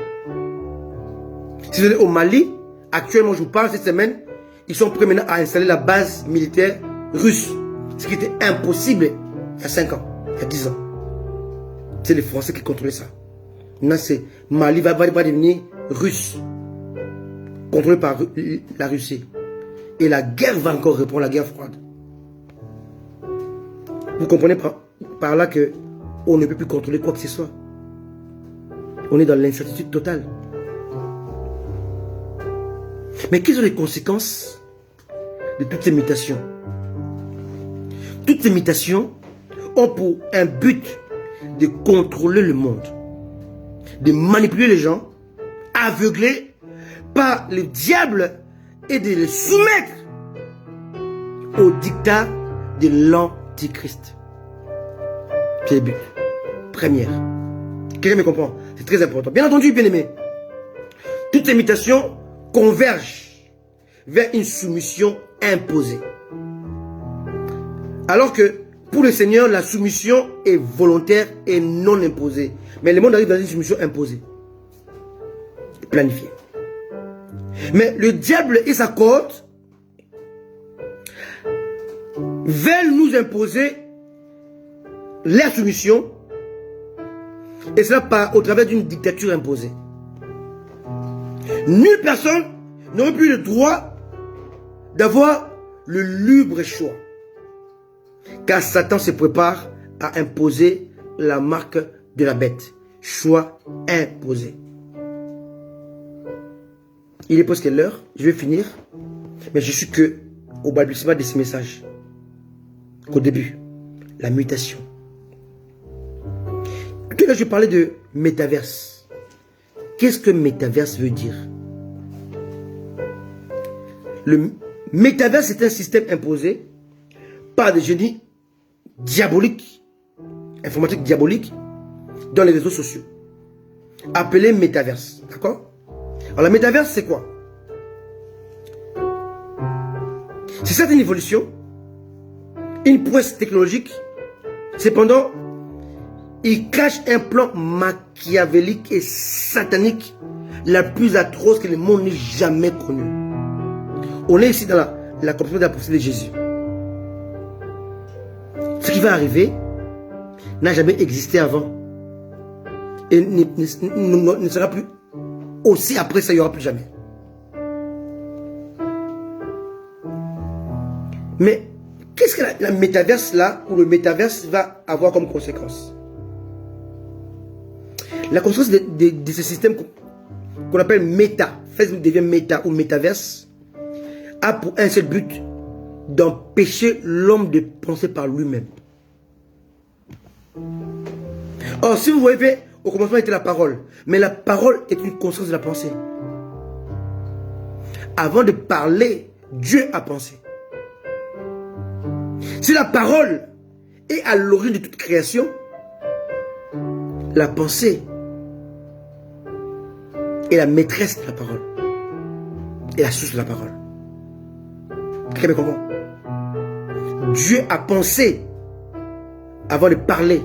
Si vous allez au Mali, actuellement, je vous parle cette semaine, ils sont prêts maintenant à installer la base militaire russe. Ce qui était impossible il y a 5 ans, il y a 10 ans. C'est les Français qui contrôlaient ça. Maintenant, c'est Mali va devenir russe, contrôlé par la Russie. Et la guerre va encore répondre, la guerre froide. Vous comprenez par là que on ne peut plus contrôler quoi que ce soit. On est dans l'incertitude totale. Mais quelles sont les conséquences de toutes ces mutations? Toutes ces mutations ont pour un but de contrôler le monde, de manipuler les gens, aveuglés par le diable et de les soumettre au dictat de l'Antichrist. C'est le but. Première. Quelqu'un me comprend? C'est très important. Bien entendu, bien aimé, toutes ces mutations convergent vers une soumission imposée. Alors que pour le Seigneur, la soumission est volontaire et non imposée. Mais le monde arrive dans une soumission imposée, planifiée. Mais le diable et sa cohorte veulent nous imposer la soumission, et cela au travers d'une dictature imposée. Nulle personne n'aurait plus le droit d'avoir le libre choix, car Satan se prépare à imposer la marque de la bête. Choix imposé. Il est presque l'heure, je vais finir. Mais je suis que au balbutiement de ces messages. Qu'au début, la mutation. Tout à l'heure, je parlais de métaverse. Qu'est-ce que métaverse veut dire? Le métaverse est un système imposé par des génies diaboliques, informatiques diaboliques, dans les réseaux sociaux. Appelé métaverse. D'accord? Alors la métaverse, c'est quoi? C'est certes une évolution, une prouesse technologique. Cependant, il cache un plan machiavélique et satanique la plus atroce que le monde n'ait jamais connu. On est ici dans la compréhension de la prophétie de Jésus. Ce qui va arriver n'a jamais existé avant. Et ne sera plus aussi après, ça n'y aura plus jamais. Mais qu'est-ce que la métaverse là, ou le métaverse va avoir comme conséquence? La conséquence de ce système qu'on appelle méta, Facebook devient méta ou métaverse, a pour un seul but d'empêcher l'homme de penser par lui-même. Or, si vous voyez, au commencement était la parole, mais la parole est une conséquence de la pensée. Avant de parler, Dieu a pensé. Si la parole est à l'origine de toute création, la pensée est la maîtresse de la parole et la source de la parole. Très bien comprendre. Dieu a pensé avant de parler,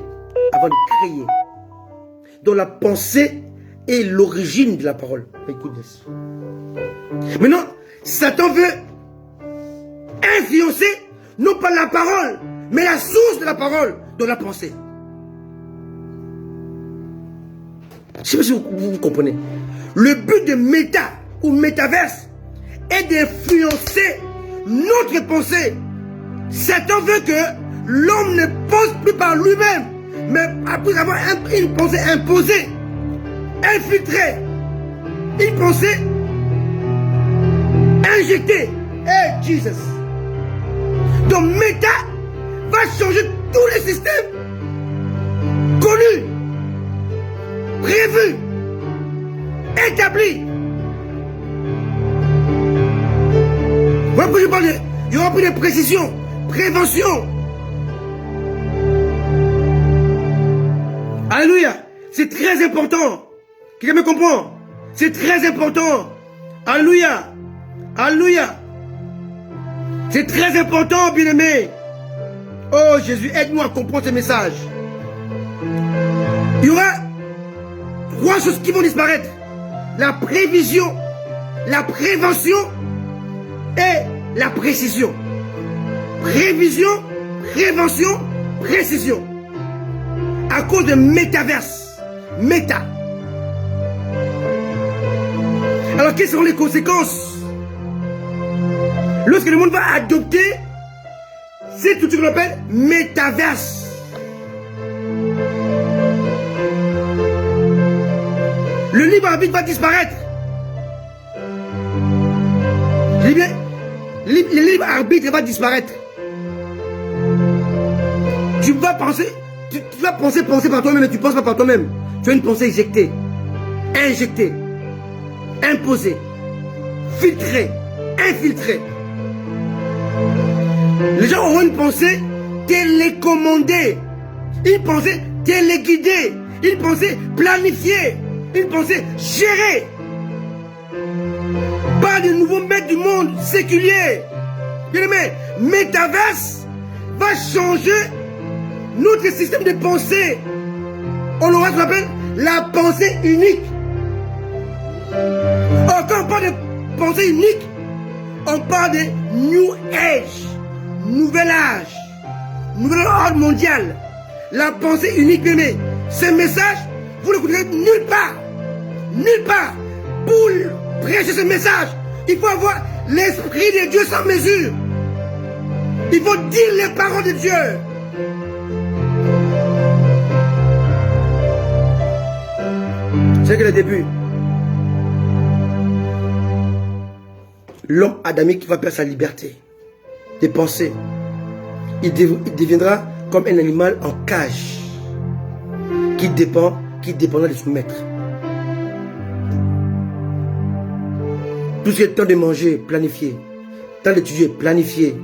avant de créer. Donc la pensée est l'origine de la parole. My goodness. Maintenant, Satan veut influencer non pas la parole, mais la source de la parole, de la pensée. Je ne sais pas si vous comprenez. Le but de méta ou métaverse est d'influencer notre pensée. Satan veut que l'homme ne pense plus par lui-même, mais après avoir une pensée imposée, infiltrée, une pensée injectée. Hey Jesus! Donc méta va changer tous les systèmes connus, prévus, établis. Voilà pourquoi je parle il y aura plus de précision, prévention. Alléluia. C'est très important. Quelqu'un me comprend? C'est très important. Alléluia. Alléluia. C'est très important, bien-aimé. Oh Jésus, aide-nous à comprendre ce message. Il y aura 3 choses qui vont disparaître. La prévision, la prévention et la précision. Prévision, prévention, précision. À cause de métaverse. Méta. Alors quelles seront les conséquences? Lorsque le monde va adopter, c'est tout ce qu'on appelle métaverse. Le libre arbitre va disparaître. Je dis bien, le libre arbitre va disparaître. Tu vas penser, tu vas penser par toi-même, mais tu ne penses pas par toi-même. Tu as une pensée éjectée, injectée, imposée, filtrée, infiltrée. Les gens auront une pensée télécommandée, une pensée téléguidée, une pensée planifiée, une pensée gérée par de nouveaux maîtres du monde séculier. Bien-aimé, métaverse va changer notre système de pensée. On aura ce qu'on appelle la pensée unique. Or, quand on parle de pensée unique, on parle de New Age, nouvel âge, nouvel ordre mondial. La pensée unique, bien-aimé. Ce message, vous ne l'écouterez nulle part. Nulle part. Pour prêcher ce message, il faut avoir l'esprit de Dieu sans mesure. Il faut dire les paroles de Dieu. C'est que le début. l'homme adamique va perdre sa liberté de penser. Il deviendra comme un animal en cage qui dépendra de son maître. Tout ce qui est temps de manger, planifié. Temps d'étudier, planifié.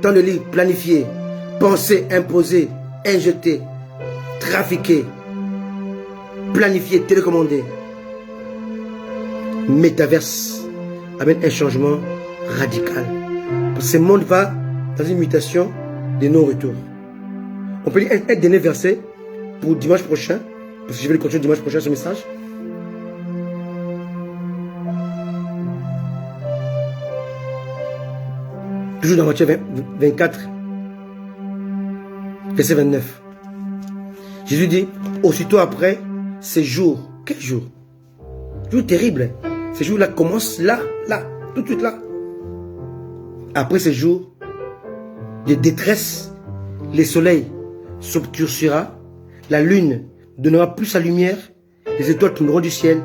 Temps de lire, planifié. Penser, imposer, injecter, trafiquer, planifier, télécommander. Métaverse amène un changement radical. Parce que ce monde va dans une mutation de non-retour. On peut lire un dernier verset pour dimanche prochain, parce que je vais le continuer dimanche prochain ce message. Toujours dans Matthieu 24, verset 29. Jésus dit, aussitôt après ces jours, quel jour? Jour terrible. Ces jours-là commencent là, tout de suite là. Après ces jours de détresse, le soleil s'obscurcira, la lune donnera plus sa lumière, les étoiles tomberont du ciel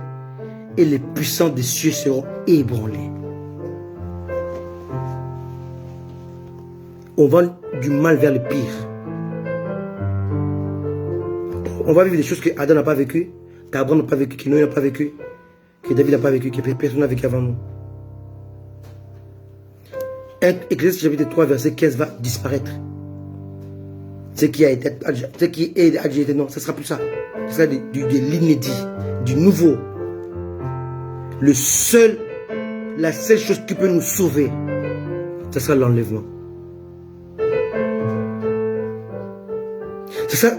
et les puissants des cieux seront ébranlés. On va du mal vers le pire. On va vivre des choses que Adam n'a pas vécues, qu'Abraham n'a pas vécues, que Noé n'a pas vécues, que David n'a pas vécu, que personne n'a vécu avant nous. Ecclésiaste chapitre 3, verset 15 va disparaître. Ce qui est adjecté, non, ce ne sera plus ça. Ce sera de l'inédit, du nouveau. La seule chose qui peut nous sauver, ce sera l'enlèvement. C'est ça,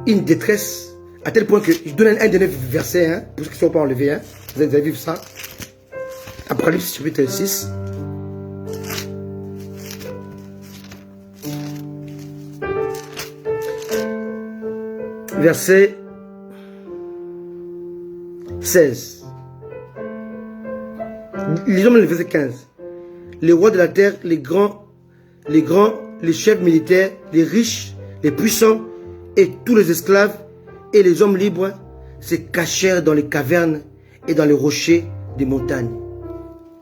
une détresse, à tel point que je donne un dernier verset, pour ceux qui ne sont pas enlevés, vous allez vivre ça. Apocalypse chapitre 6. Verset 16. Lisons le verset 15. Les rois de la terre, les grands, les chefs militaires, les riches, les puissants et tous les esclaves et les hommes libres se cachèrent dans les cavernes et dans les rochers des montagnes.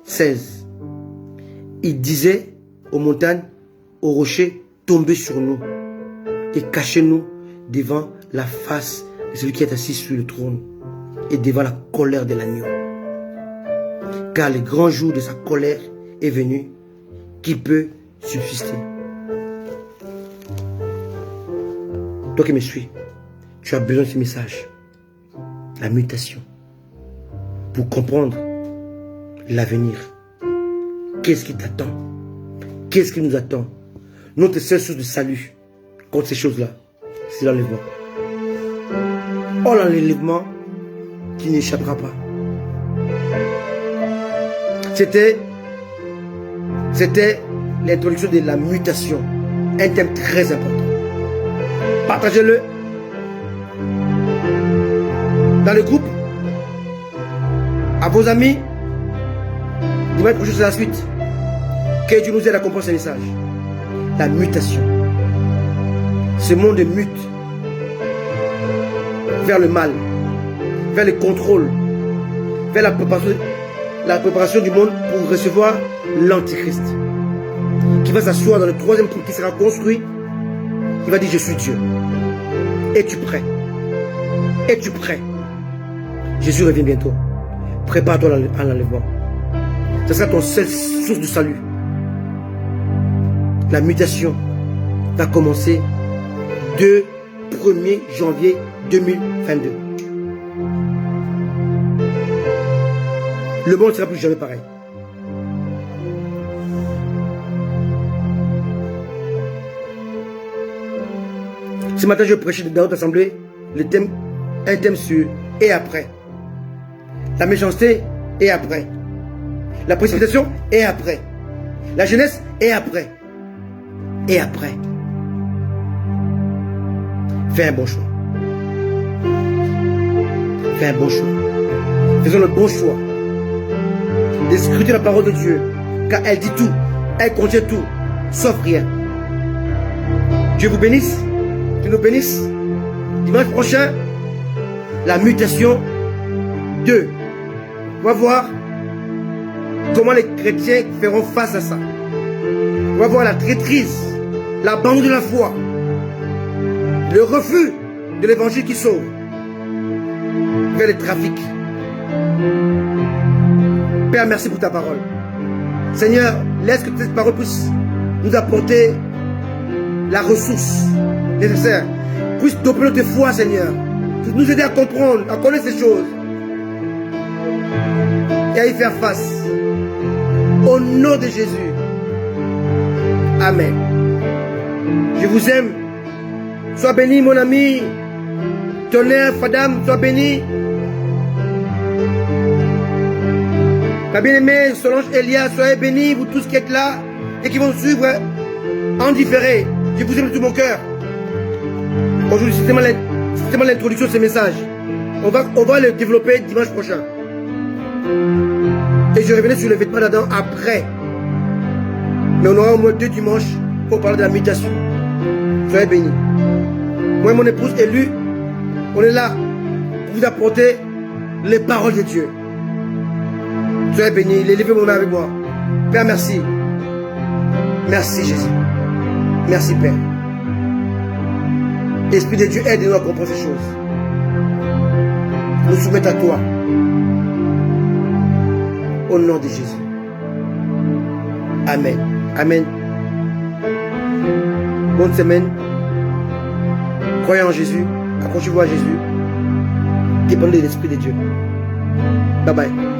16. Ils disaient aux montagnes, aux rochers, tombez sur nous et cachez-nous devant la face de celui qui est assis sur le trône et devant la colère de l'agneau. Car le grand jour de sa colère est venu, qui peut subsister. Toi qui me suis, tu as besoin de ce message. La mutation. Pour comprendre l'avenir. Qu'est-ce qui t'attend? Qu'est-ce qui nous attend? Notre seule source de salut contre ces choses-là, c'est l'enlèvement. Oh, l'enlèvement qui n'échappera pas. C'était l'introduction de la mutation. Un thème très important. Partagez-le dans le groupe, à vos amis. Dimanche prochain, c'est la suite. Que Dieu nous aide à comprendre ce message. La mutation. Ce monde mute vers le mal, vers le contrôle, vers la préparation du monde pour recevoir l'Antichrist, qui va s'asseoir dans le troisième trou, qui sera construit. Il va dire, je suis Dieu. Es-tu prêt? Es-tu prêt? Jésus revient bientôt. Prépare-toi à l'enlèvement. Ce sera ton seule source de salut. La mutation va commencer le 1er janvier 2022. Le monde ne sera plus jamais pareil. Ce matin, je prêchais dans notre assemblée un thème sur et après. La méchanceté et après. La précipitation et après. La jeunesse et après. Et après. Fais un bon choix. Fais un bon choix. Faisons le bon choix. De scruter la parole de Dieu. Car elle dit tout. Elle contient tout. Sauf rien. Dieu vous bénisse. Dieu nous bénisse. Dimanche prochain, la mutation 2. On va voir comment les chrétiens feront face à ça. On va voir la traîtrise, l'abandon de la foi, le refus de l'évangile qui sauve vers les trafics. Père, merci pour ta parole. Seigneur, laisse que cette parole puisse nous apporter la ressource nécessaire, puisse doper notre foi, Seigneur, puisse nous aider à comprendre, à connaître ces choses et à y faire face. Au nom de Jésus. Amen. Je vous aime. Sois béni, mon ami. Tonnerre, Fadam, sois béni. Ma bien-aimée, Solange, Elia, soyez bénis, vous tous qui êtes là et qui vont suivre en différé. Je vous aime de tout mon cœur. Aujourd'hui, c'est tellement l'introduction de ces messages. On va le développer dimanche prochain. Et je reviendrai sur les vêtements d'Adam après. Mais on aura au moins 2 dimanches pour parler de la méditation. Soyez bénis. Moi et mon épouse élue, on est là pour vous apporter les paroles de Dieu. Soyez bénis. Levez vos mains avec moi. Père, merci. Merci Jésus. Merci Père. Esprit de Dieu, aide-nous à comprendre ces choses. Nous soumettons à toi. Au nom de Jésus. Amen. Amen. Bonne semaine. Croyez en Jésus. Accrochez-vous à Jésus. Dépendez de l'Esprit de Dieu. Bye bye.